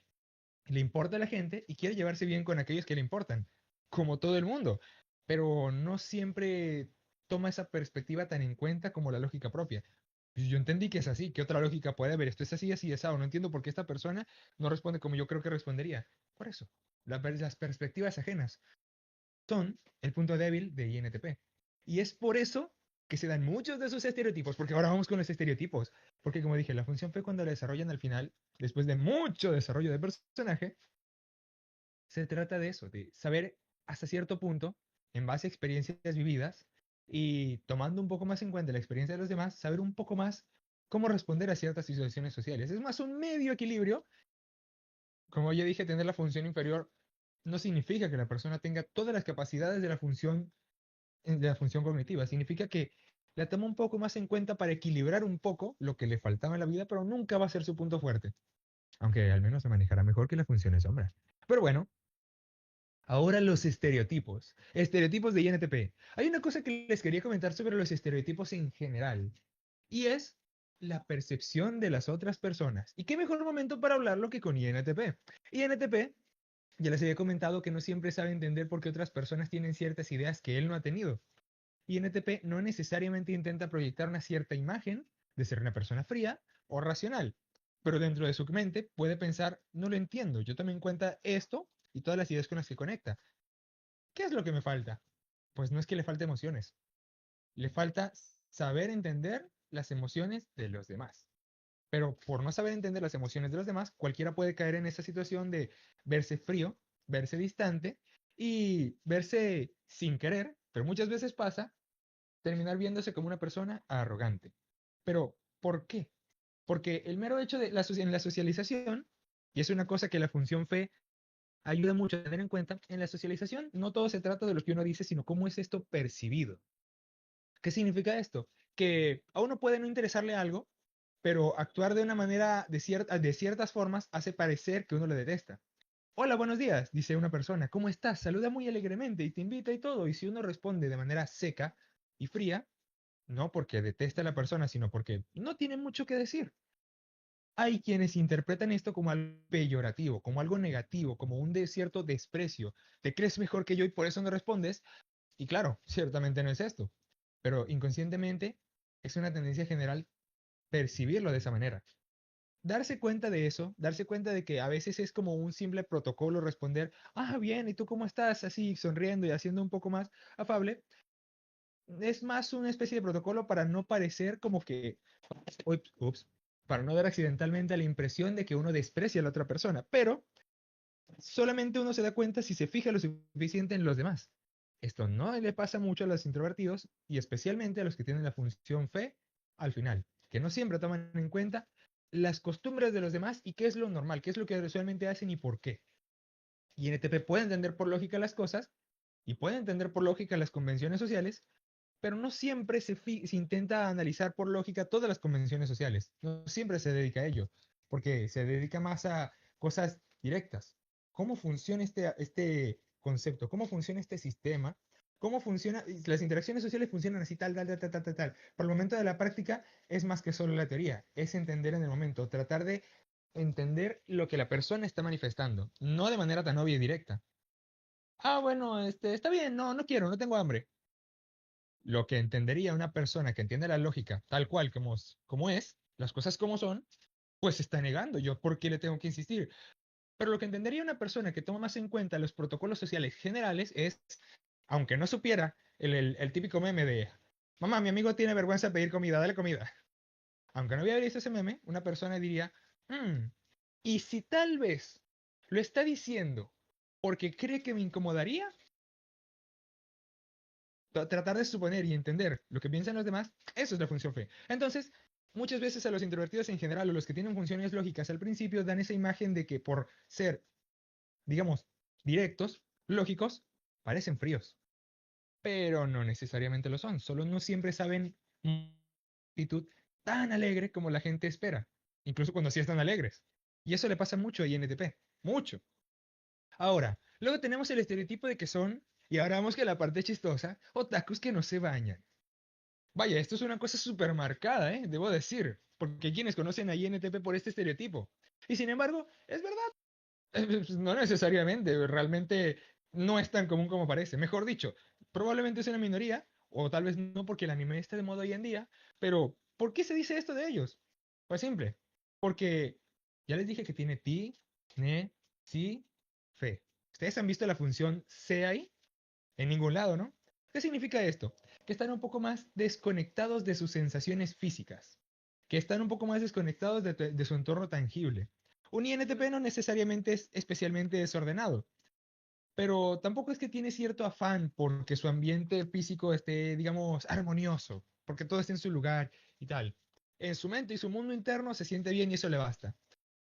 le importa a la gente y quiere llevarse bien con aquellos que le importan, como todo el mundo, pero no siempre toma esa perspectiva tan en cuenta como la lógica propia. Y yo entendí que es así, ¿qué otra lógica puede haber? Esto es así, así, así, no entiendo por qué esta persona no responde como yo creo que respondería. Por eso, las perspectivas ajenas son el punto débil de INTP. Y es por eso que se dan muchos de esos estereotipos, porque ahora vamos con los estereotipos. Porque como dije, la función fue cuando la desarrollan al final, después de mucho desarrollo de personaje, se trata de eso, de saber hasta cierto punto, en base a experiencias vividas y tomando un poco más en cuenta la experiencia de los demás, saber un poco más cómo responder a ciertas situaciones sociales. Es más un medio equilibrio. Como ya dije, tener la función inferior no significa que la persona tenga todas las capacidades de la función cognitiva. Significa que la toma un poco más en cuenta para equilibrar un poco lo que le faltaba en la vida, pero nunca va a ser su punto fuerte. Aunque al menos se manejará mejor que la función de sombra. Pero bueno, ahora los estereotipos. Estereotipos de INTP. Hay una cosa que les quería comentar sobre los estereotipos en general. Y es la percepción de las otras personas. ¿Y qué mejor momento para hablarlo que con INTP? INTP, ya les había comentado que no siempre sabe entender por qué otras personas tienen ciertas ideas que él no ha tenido. INTP no necesariamente intenta proyectar una cierta imagen de ser una persona fría o racional, pero dentro de su mente puede pensar, no lo entiendo, yo también cuenta esto y todas las ideas con las que conecta. ¿Qué es lo que me falta? Pues no es que le falte emociones, le falta saber entender las emociones de los demás. Pero por no saber entender las emociones de los demás, cualquiera puede caer en esa situación de verse frío, verse distante y verse sin querer, pero muchas veces pasa, terminar viéndose como una persona arrogante. Pero, ¿por qué? Porque el mero hecho de en la socialización, y es una cosa que la función fe ayuda mucho a tener en cuenta, en la socialización no todo se trata de lo que uno dice, sino cómo es esto percibido. ¿Qué significa esto? Que a uno puede no interesarle algo, pero actuar de una manera, de ciertas formas, hace parecer que uno le detesta. Hola, buenos días, dice una persona. ¿Cómo estás? Saluda muy alegremente y te invita y todo. Y si uno responde de manera seca y fría, no porque detesta a la persona, sino porque no tiene mucho que decir. Hay quienes interpretan esto como algo peyorativo, como algo negativo, como un cierto desprecio. Te crees mejor que yo y por eso no respondes. Y claro, ciertamente no es esto. Pero inconscientemente es una tendencia general percibirlo de esa manera. Darse cuenta de eso, darse cuenta de que a veces es como un simple protocolo responder, ah, bien, ¿y tú cómo estás? Así sonriendo y haciendo un poco más afable, es más una especie de protocolo para no parecer como que, ups, para no dar accidentalmente la impresión de que uno desprecia a la otra persona, pero solamente uno se da cuenta si se fija lo suficiente en los demás. Esto no le pasa mucho a los introvertidos y especialmente a los que tienen la función fe al final, que no siempre toman en cuenta las costumbres de los demás y qué es lo normal, qué es lo que usualmente hacen y por qué. Y NTP puede entender por lógica las cosas y puede entender por lógica las convenciones sociales, pero no siempre se intenta analizar por lógica todas las convenciones sociales. No siempre se dedica a ello, porque se dedica más a cosas directas. ¿Cómo funciona este concepto? ¿Cómo funciona este sistema? ¿Cómo funciona? Las interacciones sociales funcionan así, tal, tal, tal, tal, tal, tal, tal. Por el momento de la práctica es más que solo la teoría, es entender en el momento, tratar de entender lo que la persona está manifestando, no de manera tan obvia y directa. Ah, bueno, está bien, no, no quiero, no tengo hambre. Lo que entendería una persona que entiende la lógica tal cual como es, las cosas como son, pues se está negando. Yo, ¿por qué le tengo que insistir? Pero lo que entendería una persona que toma más en cuenta los protocolos sociales generales es, aunque no supiera el típico meme de, mamá, mi amigo tiene vergüenza de pedir comida, dale comida. Aunque no hubiera visto ese meme, una persona diría, ¿y si tal vez lo está diciendo porque cree que me incomodaría? Tratar de suponer y entender lo que piensan los demás, eso es la función fe. Entonces, muchas veces a los introvertidos en general o los que tienen funciones lógicas al principio dan esa imagen de que por ser, digamos, directos, lógicos, parecen fríos, pero no necesariamente lo son, solo no siempre saben una actitud tan alegre como la gente espera, incluso cuando sí están alegres. Y eso le pasa mucho a INTP, mucho. Ahora, luego tenemos el estereotipo de que son, y ahora vamos que la parte chistosa, otakus que no se bañan. Vaya, esto es una cosa súper marcada, ¿eh? Debo decir, porque hay quienes conocen a INTP por este estereotipo. Y sin embargo, es verdad, no necesariamente, realmente no es tan común como parece. Mejor dicho, probablemente es una minoría, o tal vez no porque el anime está de moda hoy en día, pero ¿Por qué se dice esto de ellos? Pues simple, porque ya les dije que tiene ti, ne, si, fe. ¿Ustedes han visto la función se ahí? En ningún lado, ¿no? ¿Qué significa esto? Que están un poco más desconectados de sus sensaciones físicas, que están un poco más desconectados de su entorno tangible. Un INTP no necesariamente es especialmente desordenado, pero tampoco es que tiene cierto afán porque su ambiente físico esté, digamos, armonioso, porque todo esté en su lugar y tal. En su mente y su mundo interno se siente bien y eso le basta.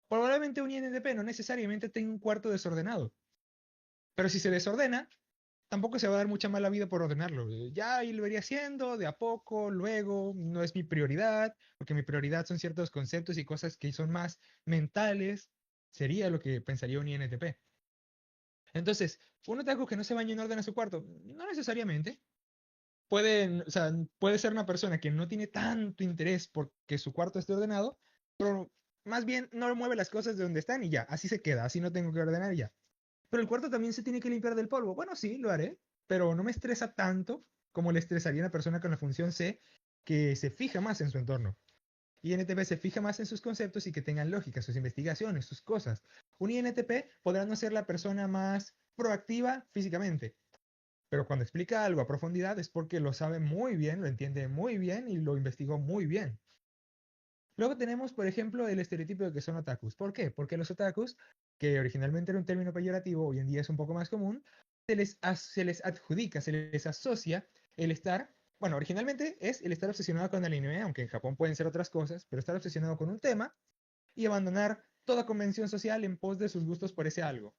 Probablemente un INTP no necesariamente tenga un cuarto desordenado, pero si se desordena, tampoco se va a dar mucha mala vida por ordenarlo. Ya ahí lo iría haciendo de a poco, luego, no es mi prioridad, porque mi prioridad son ciertos conceptos y cosas que son más mentales, sería lo que pensaría un INTP. Entonces, un otaku que no se baña en orden a su cuarto, no necesariamente. Puede, o sea, puede ser una persona que no tiene tanto interés porque su cuarto esté ordenado, pero más bien no mueve las cosas de donde están y ya, así se queda, así no tengo que ordenar y ya. Pero el cuarto también se tiene que limpiar del polvo. Bueno, sí, lo haré, pero no me estresa tanto como le estresaría a una persona con la función C que se fija más en su entorno. INTP se fija más en sus conceptos y que tengan lógica, sus investigaciones, sus cosas. Un INTP podrá no ser la persona más proactiva físicamente, pero cuando explica algo a profundidad es porque lo sabe muy bien, lo entiende muy bien y lo investigó muy bien. Luego tenemos, por ejemplo, el estereotipo de que son otakus. ¿Por qué? Porque los otakus, que originalmente era un término peyorativo, hoy en día es un poco más común, se les adjudica, se les asocia el estar, bueno, originalmente es el estar obsesionado con el anime, aunque en Japón pueden ser otras cosas, pero estar obsesionado con un tema y abandonar toda convención social en pos de sus gustos por ese algo.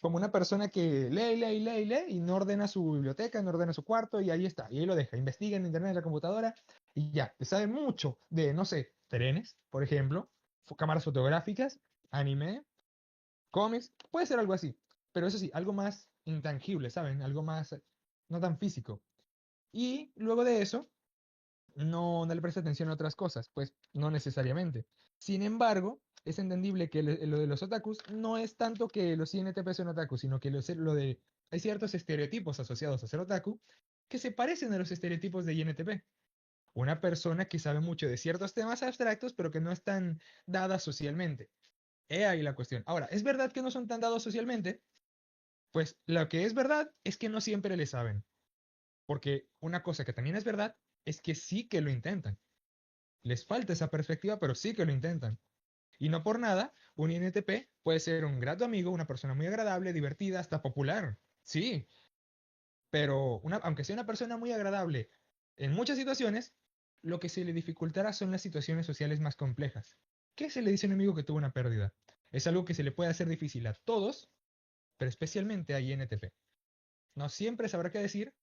Como una persona que lee, lee, lee, lee y no ordena su biblioteca, no ordena su cuarto y ahí está, y ahí lo deja. Investiga en internet, en la computadora y ya. Te sabe mucho de, no sé, trenes, por ejemplo, cámaras fotográficas, anime, cómics, puede ser algo así. Pero eso sí, algo más intangible, ¿saben? Algo más no tan físico. Y luego de eso, no le presta atención a otras cosas, pues no necesariamente. Sin embargo, es entendible que lo de los otakus no es tanto que los INTP son otakus, sino que hay ciertos estereotipos asociados a ser otaku que se parecen a los estereotipos de INTP. Una persona que sabe mucho de ciertos temas abstractos, pero que no están dadas socialmente. He ahí la cuestión. Ahora, ¿es verdad que no son tan dados socialmente? Pues lo que es verdad es que no siempre le saben. Porque una cosa que también es verdad es que sí que lo intentan. Les falta esa perspectiva, pero sí que lo intentan. Y no por nada, un INTP puede ser un grato amigo, una persona muy agradable, divertida, hasta popular. Sí, pero aunque sea una persona muy agradable en muchas situaciones, lo que se le dificultará son las situaciones sociales más complejas. ¿Qué se le dice a un amigo que tuvo una pérdida? Es algo que se le puede hacer difícil a todos, pero especialmente a INTP. No siempre sabrá qué decir,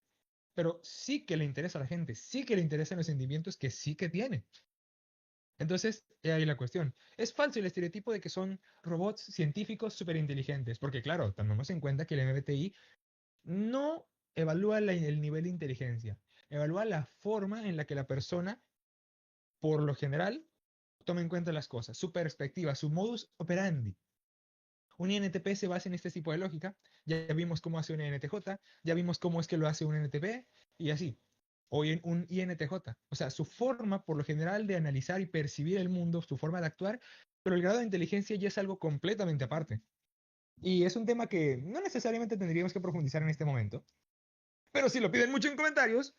pero sí que le interesa a la gente, sí que le interesan los sentimientos que sí que tiene. Entonces, he ahí la cuestión. Es falso el estereotipo de que son robots científicos súper inteligentes, porque claro, tomemos en cuenta que el MBTI no evalúa el nivel de inteligencia, evalúa la forma en la que la persona, por lo general, toma en cuenta las cosas, su perspectiva, su modus operandi. Un INTP se basa en este tipo de lógica. Ya vimos cómo hace un INTJ, ya vimos cómo es que lo hace un INTP y así. O un INTJ. O sea, su forma, por lo general, de analizar y percibir el mundo, su forma de actuar, pero el grado de inteligencia ya es algo completamente aparte. Y es un tema que no necesariamente tendríamos que profundizar en este momento, pero si lo piden mucho en comentarios,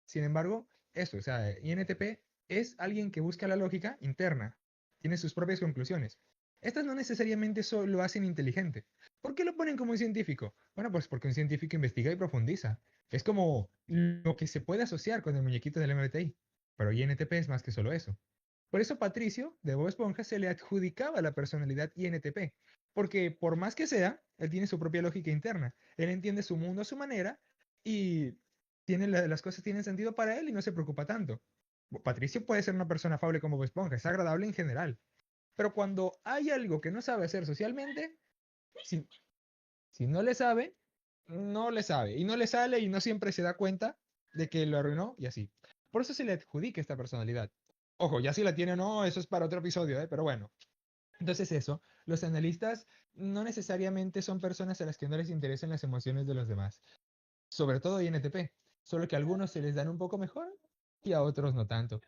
sin embargo, eso, o sea, INTP es alguien que busca la lógica interna, tiene sus propias conclusiones. Estas no necesariamente solo lo hacen inteligente. ¿Por qué lo ponen como un científico? Bueno, pues porque un científico investiga y profundiza. Es como lo que se puede asociar con el muñequito del MBTI. Pero INTP es más que solo eso. Por eso Patricio, de Bob Esponja, se le adjudicaba la personalidad INTP. Porque por más que sea, él tiene su propia lógica interna. Él entiende su mundo a su manera y las cosas tienen sentido para él y no se preocupa tanto. Patricio puede ser una persona afable como Bob Esponja, es agradable en general. Pero cuando hay algo que no sabe hacer socialmente, si, si no le sabe, no le sabe. Y no le sale y no siempre se da cuenta de que lo arruinó y así. Por eso se le adjudica esta personalidad. Ojo, ya si la tiene o no, eso es para otro episodio, ¿eh? Pero bueno. Entonces eso, los analistas no necesariamente son personas a las que no les interesan las emociones de los demás. Sobre todo INTP. Solo que a algunos se les dan un poco mejor y a otros no tanto.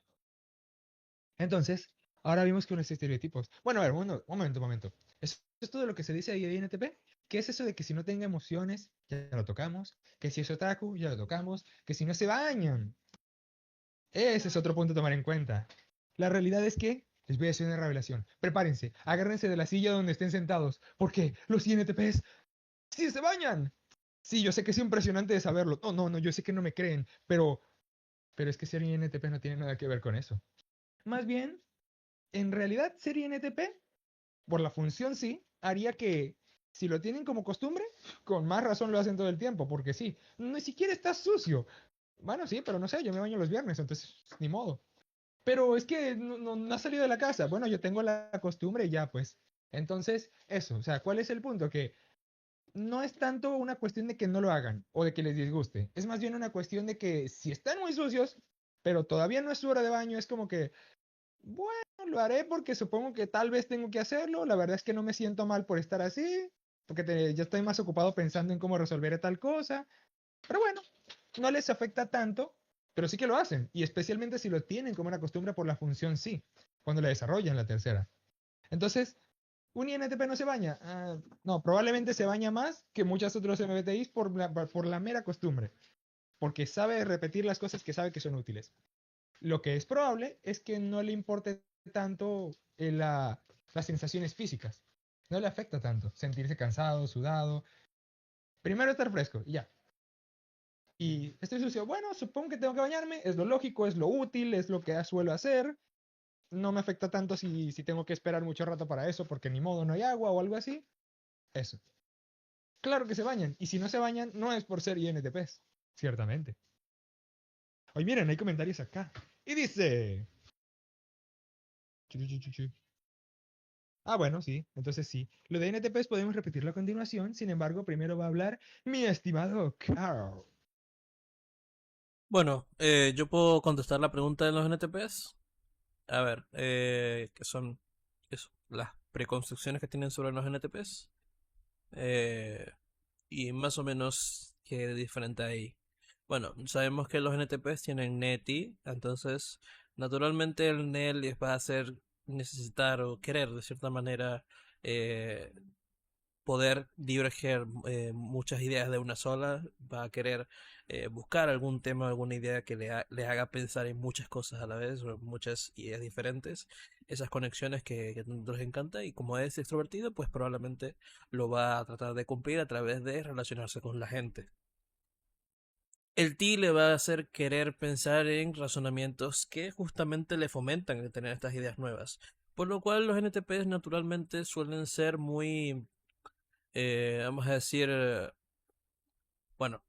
Entonces, ahora vimos que los estereotipos. Bueno, a ver, un momento. Eso es todo lo que se dice ahí de INTP. ¿Qué es eso de que si no tenga emociones, ya lo tocamos? Que si es otaku, ya lo tocamos. Que si no se bañan. Ese es otro punto a tomar en cuenta. La realidad es que les voy a hacer una revelación. Prepárense, agárrense de la silla donde estén sentados, porque los INTPs sí se bañan. Sí, yo sé que es impresionante de saberlo. No, no, no, yo sé que no me creen, pero es que ser INTP no tiene nada que ver con eso. Más bien, en realidad, ser INTP, por la función sí, haría que si lo tienen como costumbre, con más razón lo hacen todo el tiempo, porque sí, ni siquiera está sucio. Bueno, sí, pero no sé, yo me baño los viernes, entonces ni modo. Pero es que no ha salido de la casa. Bueno, yo tengo la costumbre y ya, pues. Entonces, eso, o sea, ¿cuál es el punto? Que no es tanto una cuestión de que no lo hagan o de que les disguste. Es más bien una cuestión de que si están muy sucios, pero todavía no es su hora de baño, es como que, bueno, lo haré porque supongo que tal vez tengo que hacerlo. La verdad es que no me siento mal por estar así, porque ya estoy más ocupado pensando en cómo resolver tal cosa. Pero bueno, no les afecta tanto, pero sí que lo hacen. Y especialmente si lo tienen como una costumbre por la función sí, cuando la desarrollan la tercera. Entonces, un INTP no se baña. No, probablemente se baña más que muchos otros MBTIs por la mera costumbre, porque sabe repetir las cosas que sabe que son útiles. Lo que es probable es que no le importe tanto las sensaciones físicas. No le afecta tanto sentirse cansado, sudado. Primero estar fresco y ya. Y estoy sucio. Bueno, supongo que tengo que bañarme. Es lo lógico, es lo útil, es lo que suelo hacer. No me afecta tanto si tengo que esperar mucho rato para eso porque ni modo no hay agua o algo así. Eso. Claro que se bañan. Y si no se bañan, no es por ser INTPs. Ciertamente. Oye, miren, hay comentarios acá. Y dice... chu, chu, chu, chu. Ah, bueno, sí. Entonces sí. Lo de INTPs podemos repetirlo a continuación. Sin embargo, primero va a hablar mi estimado Carl. Bueno, yo puedo contestar la pregunta de los NTPs. A ver, ¿qué son eso? Las preconcepciones que tienen sobre los NTPs. Eh, y más o menos qué diferente hay. Bueno, sabemos que los NTPs tienen NETI, entonces naturalmente el NEL les va a hacer necesitar o querer de cierta manera eh, poder diverger muchas ideas de una sola, va a querer buscar algún tema, alguna idea que le haga pensar en muchas cosas a la vez, o muchas ideas diferentes, esas conexiones que tanto les encanta, y como es extrovertido, pues probablemente lo va a tratar de cumplir a través de relacionarse con la gente. El T le va a hacer querer pensar en razonamientos que justamente le fomentan el tener estas ideas nuevas. Por lo cual los NTPs naturalmente suelen ser muy, vamos a decir, bueno,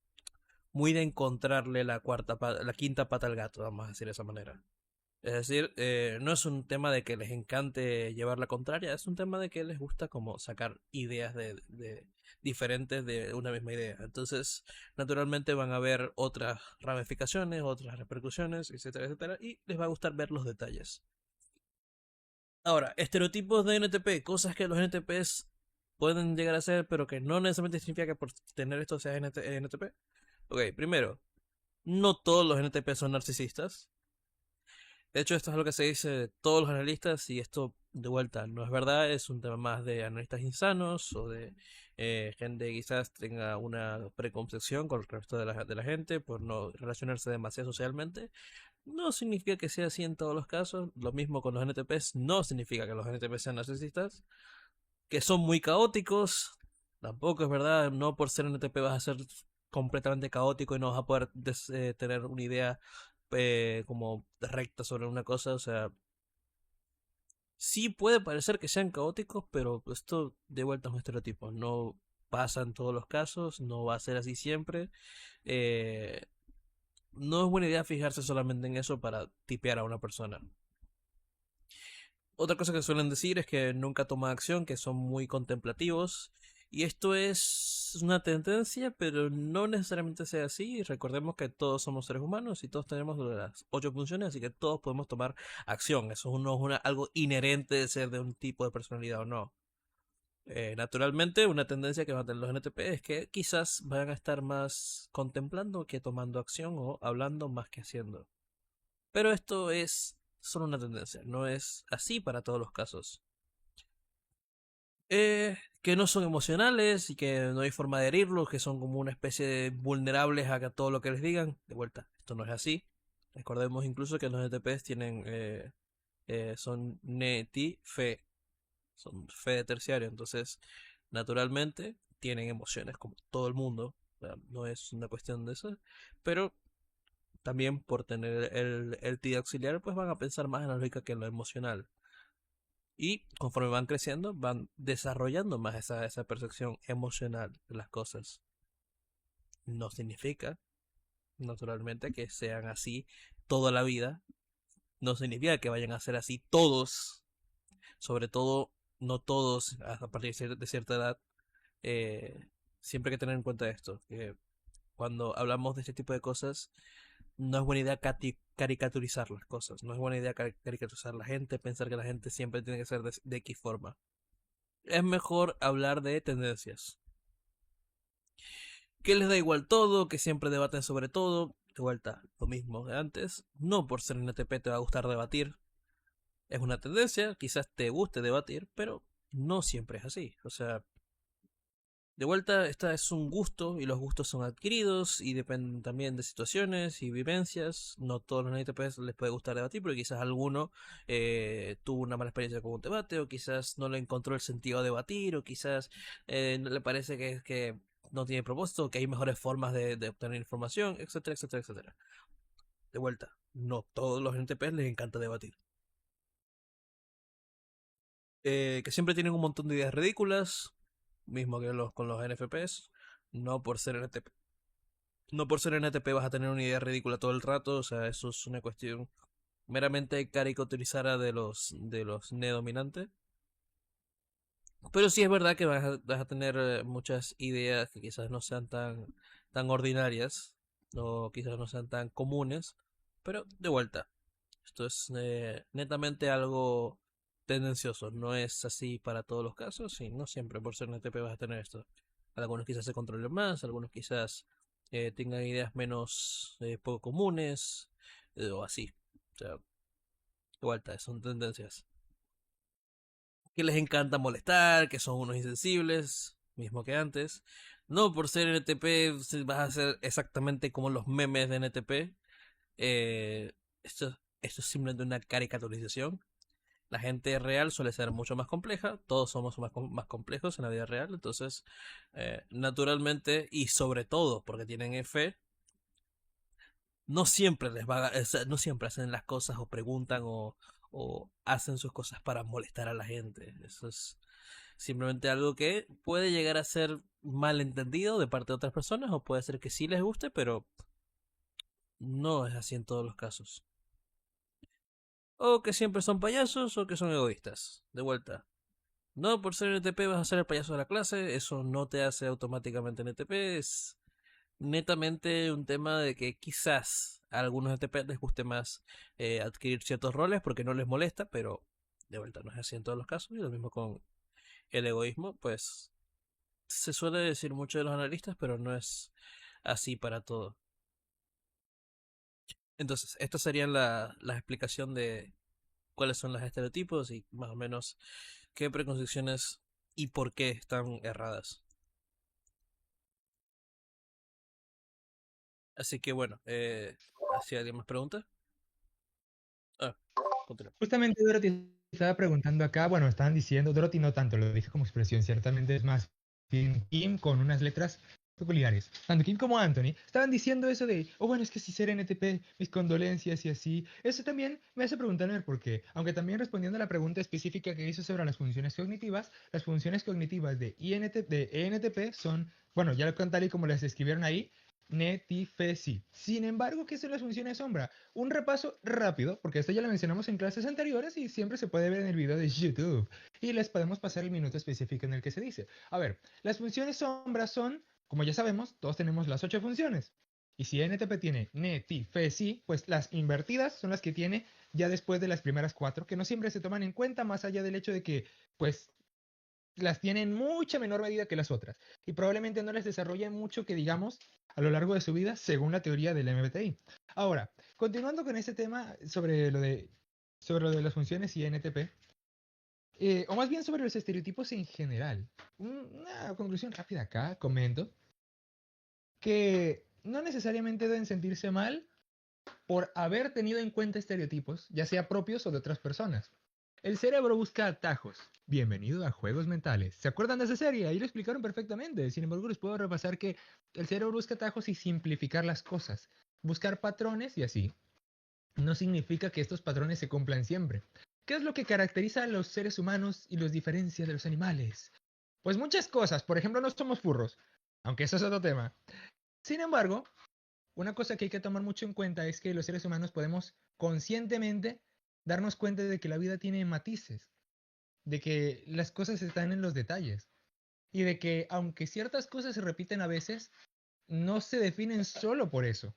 muy de encontrarle la quinta pata al gato, vamos a decir de esa manera. Es decir, no es un tema de que les encante llevar la contraria, es un tema de que les gusta como sacar ideas de diferentes de una misma idea. Entonces, naturalmente van a haber otras ramificaciones, otras repercusiones, etcétera, etcétera, y les va a gustar ver los detalles. Ahora, estereotipos de NTP, cosas que los NTPs pueden llegar a ser, pero que no necesariamente significa que por tener esto sea NTP. Ok, primero, no todos los NTP son narcisistas. De hecho, esto es lo que se dice de todos los analistas y esto de vuelta no es verdad, es un tema más de analistas insanos o de gente que quizás tenga una preconcepción con el resto de la gente por no relacionarse demasiado socialmente. No significa que sea así en todos los casos. Lo mismo con los NTPs, no significa que los NTPs sean narcisistas. Que son muy caóticos, tampoco es verdad. No por ser NTP vas a ser completamente caótico y no vas a poder tener una idea como recta sobre una cosa. O sea, sí puede parecer que sean caóticos, pero esto de vuelta es un estereotipo. No pasa en todos los casos, no va a ser así siempre. Eh, no es buena idea fijarse solamente en eso para tipear a una persona. Otra cosa que suelen decir es que nunca toman acción, que son muy contemplativos. Y esto es una tendencia, pero no necesariamente sea así. Recordemos que todos somos seres humanos y todos tenemos las 8 funciones, así que todos podemos tomar acción. Eso no es algo inherente de ser de un tipo de personalidad o no. Naturalmente, una tendencia que van a tener los NTP es que quizás vayan a estar más contemplando que tomando acción o hablando más que haciendo. Pero esto es son una tendencia, no es así para todos los casos. Que no son emocionales y que no hay forma de herirlos, que son como una especie de vulnerables a todo lo que les digan. De vuelta, esto no es así. Recordemos incluso que los NTPs tienen son neti fe, son fe de terciario, entonces naturalmente tienen emociones como todo el mundo. O sea, no es una cuestión de eso, pero también por tener el TI auxiliar, pues van a pensar más en la lógica que en lo emocional. Y conforme van creciendo, van desarrollando más esa percepción emocional de las cosas. No significa, naturalmente, que sean así toda la vida. No significa que vayan a ser así todos. Sobre todo, no todos a partir de cierta edad. Eh, Siempre hay que tener en cuenta esto. Que cuando hablamos de este tipo de cosas, no es buena idea caricaturizar las cosas. No es buena idea caricaturizar a la gente, pensar que la gente siempre tiene que ser de X forma. Es mejor hablar de tendencias. Que les da igual todo, que siempre debaten sobre todo. De vuelta, lo mismo de antes. No por ser NTP te va a gustar debatir. Es una tendencia, quizás te guste debatir, pero no siempre es así. O sea, de vuelta, esta es un gusto y los gustos son adquiridos y dependen también de situaciones y vivencias. No todos los NTPs les puede gustar debatir, pero quizás alguno tuvo una mala experiencia con un debate, o quizás no le encontró el sentido a debatir, o quizás no le parece que no tiene propósito, que hay mejores formas de obtener información, etcétera, etcétera, etcétera. De vuelta, no todos los NTPs les encanta debatir. Que siempre tienen un montón de ideas ridículas, mismo que con los NFPs, no por ser NTP. No por ser NTP vas a tener una idea ridícula todo el rato, o sea, eso es una cuestión meramente caricaturizada de los neodominantes. Pero sí es verdad que vas a tener muchas ideas que quizás no sean tan ordinarias, o quizás no sean tan comunes, pero de vuelta, esto es netamente algo tendencioso, no es así para todos los casos y no siempre por ser NTP vas a tener esto. Algunos quizás se controlen más, algunos quizás tengan ideas menos poco comunes o así. O sea, de vuelta, son tendencias. Que les encanta molestar, que son unos insensibles, mismo que antes. No por ser NTP vas a ser exactamente como los memes de NTP. Eh, esto es simplemente una caricaturización. La gente real suele ser mucho más compleja, todos somos más complejos en la vida real, entonces naturalmente y sobre todo porque tienen fe, no siempre o sea, no siempre hacen las cosas o preguntan o hacen sus cosas para molestar a la gente. Eso es simplemente algo que puede llegar a ser malentendido de parte de otras personas, o puede ser que sí les guste, pero no es así en todos los casos. O que siempre son payasos o que son egoístas. De vuelta. No por ser NTP vas a ser el payaso de la clase, eso no te hace automáticamente NTP, es netamente un tema de que quizás a algunos NTP les guste más adquirir ciertos roles porque no les molesta, pero de vuelta no es así en todos los casos, y lo mismo con el egoísmo, pues se suele decir mucho de los analistas, pero no es así para todo. Entonces, esta sería la explicación de cuáles son los estereotipos y más o menos qué preconcepciones y por qué están erradas. Así que bueno, ¿hacía alguien más preguntas? Ah, continúa. Justamente Dorothy estaba preguntando acá, bueno, estaban diciendo, Dorothy no tanto, lo dije como expresión, ciertamente es más bien Kim con unas letras peculiares. Tanto Kim como Anthony estaban diciendo eso de, oh bueno, es que si ser NTP, mis condolencias y así. Eso también me hace preguntarme el por qué, aunque también respondiendo a la pregunta específica que hizo sobre las funciones cognitivas de de ENTP son, bueno, ya lo conté tal y como las escribieron ahí, Netifesi. Sin embargo, ¿qué son las funciones sombra? Un repaso rápido, porque esto ya lo mencionamos en clases anteriores y siempre se puede ver en el video de YouTube. Y les podemos pasar el minuto específico en el que se dice. A ver, las funciones sombra son, como ya sabemos, todos tenemos las 8 funciones. Y si NTP tiene ne, ti, fe, si, pues las invertidas son las que tiene ya después de las primeras 4, que no siempre se toman en cuenta más allá del hecho de que, pues, las tienen en mucha menor medida que las otras. Y probablemente no les desarrollen mucho que digamos a lo largo de su vida, según la teoría del MBTI. Ahora, continuando con este tema sobre lo de sobre lo de las funciones y NTP, o más bien sobre los estereotipos en general. Una conclusión rápida acá, comento, que no necesariamente deben sentirse mal por haber tenido en cuenta estereotipos, ya sea propios o de otras personas. El cerebro busca atajos. Bienvenido a Juegos Mentales. ¿Se acuerdan de esa serie? Ahí lo explicaron perfectamente. Sin embargo, les puedo repasar que el cerebro busca atajos y simplificar las cosas. Buscar patrones y así. No significa que estos patrones se cumplan siempre. ¿Qué es lo que caracteriza a los seres humanos y los diferencia de los animales? Pues muchas cosas. Por ejemplo, no somos furros. Aunque eso es otro tema. Sin embargo, una cosa que hay que tomar mucho en cuenta es que los seres humanos podemos conscientemente darnos cuenta de que la vida tiene matices, de que las cosas están en los detalles y de que aunque ciertas cosas se repiten a veces, no se definen solo por eso.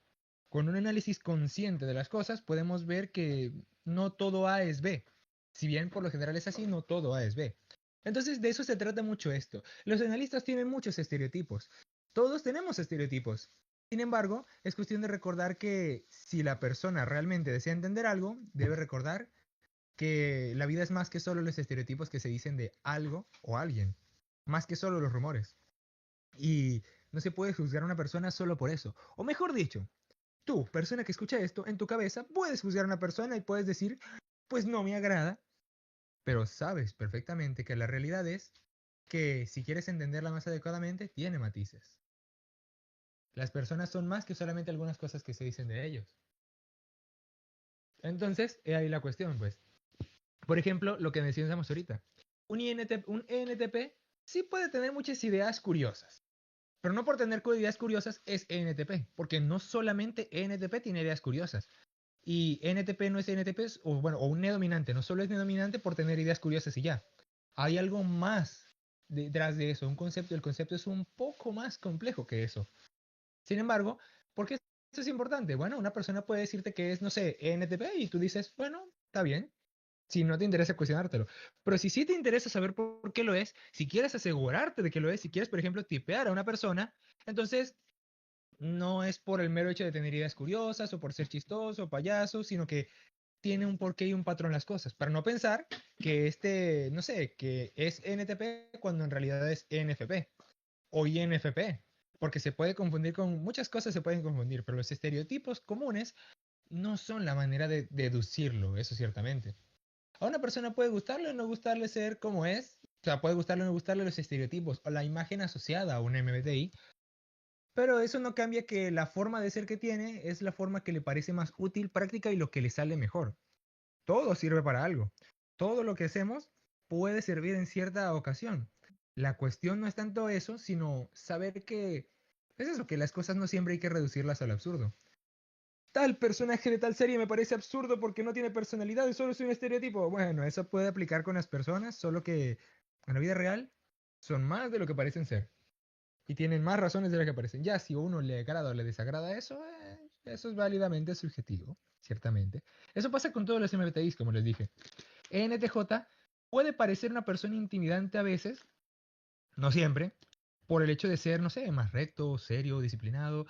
Con un análisis consciente de las cosas podemos ver que no todo A es B. Si bien por lo general es así, no todo A es B. Entonces de eso se trata mucho esto. Los analistas tienen muchos estereotipos. Todos tenemos estereotipos. Sin embargo, es cuestión de recordar que si la persona realmente desea entender algo, debe recordar que la vida es más que solo los estereotipos que se dicen de algo o alguien, más que solo los rumores. Y no se puede juzgar a una persona solo por eso. O mejor dicho, tú, persona que escucha esto, en tu cabeza puedes juzgar a una persona y puedes decir, pues no me agrada, pero sabes perfectamente que la realidad es que si quieres entenderla más adecuadamente, tiene matices. Las personas son más que solamente algunas cosas que se dicen de ellos. Entonces, he ahí la cuestión, pues. Por ejemplo, lo que mencionamos ahorita. Un ENTP sí puede tener muchas ideas curiosas. Pero no por tener ideas curiosas es ENTP, porque no solamente ENTP tiene ideas curiosas. Y NTP no es NTP, o bueno, o un neodominante, no solo es neodominante por tener ideas curiosas y ya. Hay algo más detrás de eso, un concepto, el concepto es un poco más complejo que eso. Sin embargo, ¿por qué esto es importante? Bueno, una persona puede decirte que es, no sé, NTP y tú dices, bueno, está bien, si no te interesa cuestionártelo. Pero si sí te interesa saber por qué lo es, si quieres asegurarte de que lo es, si quieres, por ejemplo, tipear a una persona, entonces no es por el mero hecho de tener ideas curiosas o por ser chistoso o payaso, sino que tiene un porqué y un patrón las cosas. Para no pensar que no sé, que es NTP cuando en realidad es NFP o INFP. Porque se puede confundir con muchas cosas, se pueden confundir, pero los estereotipos comunes no son la manera de deducirlo, eso ciertamente. A una persona puede gustarle o no gustarle ser como es, o sea, puede gustarle o no gustarle los estereotipos o la imagen asociada a un MBTI, pero eso no cambia que la forma de ser que tiene es la forma que le parece más útil, práctica y lo que le sale mejor. Todo sirve para algo. Todo lo que hacemos puede servir en cierta ocasión. La cuestión no es tanto eso, sino saber que es eso, que las cosas no siempre hay que reducirlas al absurdo. Tal personaje de tal serie me parece absurdo porque no tiene personalidad y solo es un estereotipo. Bueno, eso puede aplicar con las personas, solo que en la vida real son más de lo que parecen ser. Y tienen más razones de lo que parecen. Ya si a uno le agrada o le desagrada eso, eso es válidamente subjetivo, ciertamente. Eso pasa con todos los MBTIs, como les dije. ENTJ puede parecer una persona intimidante a veces, no siempre, por el hecho de ser, no sé, más recto, serio, disciplinado,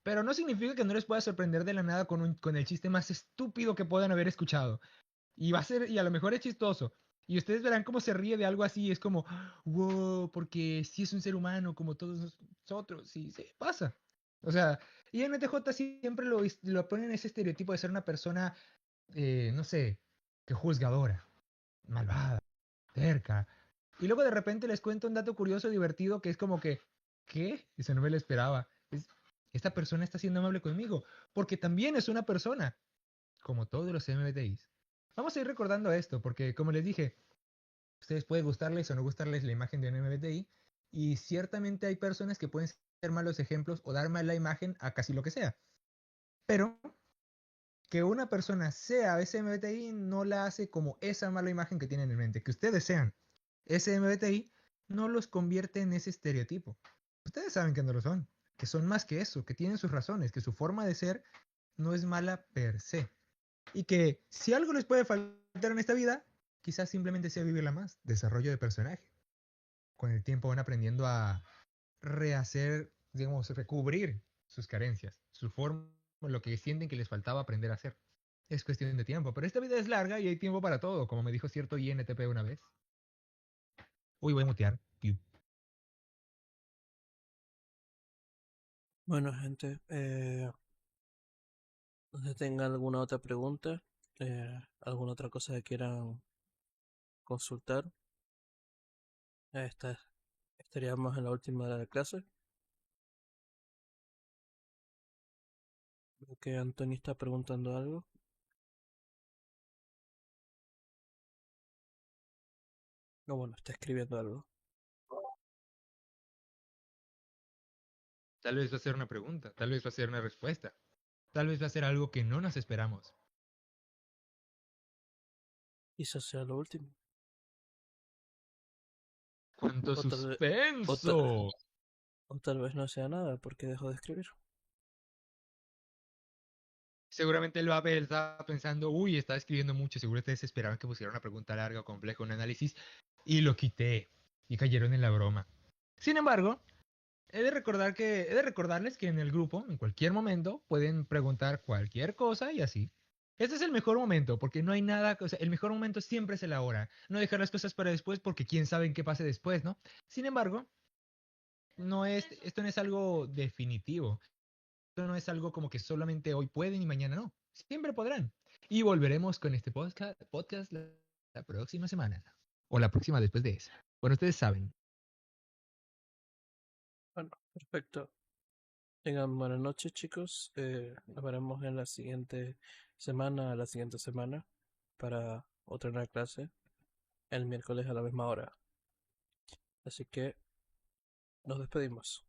pero no significa que no les pueda sorprender de la nada con el chiste más estúpido que puedan haber escuchado. Y va a ser, y a lo mejor es chistoso. Y ustedes verán cómo se ríe de algo así. Es como, wow, porque si es un ser humano como todos nosotros. Sí, sí, pasa. O sea, y NTJ siempre lo ponen en ese estereotipo de ser una persona, no sé, que juzgadora, malvada, terca. Y luego de repente les cuento un dato curioso, divertido, que es como que, ¿qué? Eso no me lo esperaba. Esta persona está siendo amable conmigo, porque también es una persona, como todos los MBTIs. Vamos a ir recordando esto, porque como les dije, ustedes pueden gustarles o no gustarles la imagen de un MBTI, y ciertamente hay personas que pueden ser malos ejemplos o dar mala imagen a casi lo que sea. Pero que una persona sea ese MBTI no la hace como esa mala imagen que tienen en mente. Que ustedes sean ese MBTI no los convierte en ese estereotipo. Ustedes saben que no lo son, que son más que eso, que tienen sus razones, que su forma de ser no es mala per se. Y que si algo les puede faltar en esta vida, quizás simplemente sea vivirla más, desarrollo de personaje. Con el tiempo van aprendiendo a rehacer, digamos, recubrir sus carencias, su forma, lo que sienten que les faltaba aprender a hacer. Es cuestión de tiempo. Pero esta vida es larga y hay tiempo para todo, como me dijo cierto INTP una vez. Uy, voy a mutear. Piu. Bueno, gente, no sé si tengan alguna otra pregunta, alguna otra cosa que quieran consultar. Esta, estaríamos en la última de la clase. Creo que Anthony está preguntando algo. No, bueno, está escribiendo algo. Tal vez va a ser una pregunta, tal vez va a ser una respuesta, tal vez va a ser algo que no nos esperamos. Quizás sea lo último. ¡Cuánto O tal vez, o ta- suspenso! o tal vez no sea nada porque dejó de escribir. Seguramente el Vape estaba pensando, uy, estaba escribiendo mucho, seguramente se esperaban que pusiera una pregunta larga o compleja, un análisis, y lo quité, y cayeron en la broma. Sin embargo, he de recordarles que en el grupo, en cualquier momento, pueden preguntar cualquier cosa y así. Este es el mejor momento, porque no hay nada, o sea, el mejor momento siempre es el ahora. No dejar las cosas para después, porque quién sabe en qué pase después, ¿no? Sin embargo, esto no es algo definitivo. Esto no es algo como que solamente hoy pueden y mañana no. Siempre podrán. Y volveremos con este podcast la próxima semana. O la próxima después de esa. Bueno, ustedes saben. Bueno, perfecto. Tengan buenas noches, chicos. Nos veremos en la siguiente semana, la siguiente semana, para otra nueva clase, el miércoles a la misma hora. Así que nos despedimos.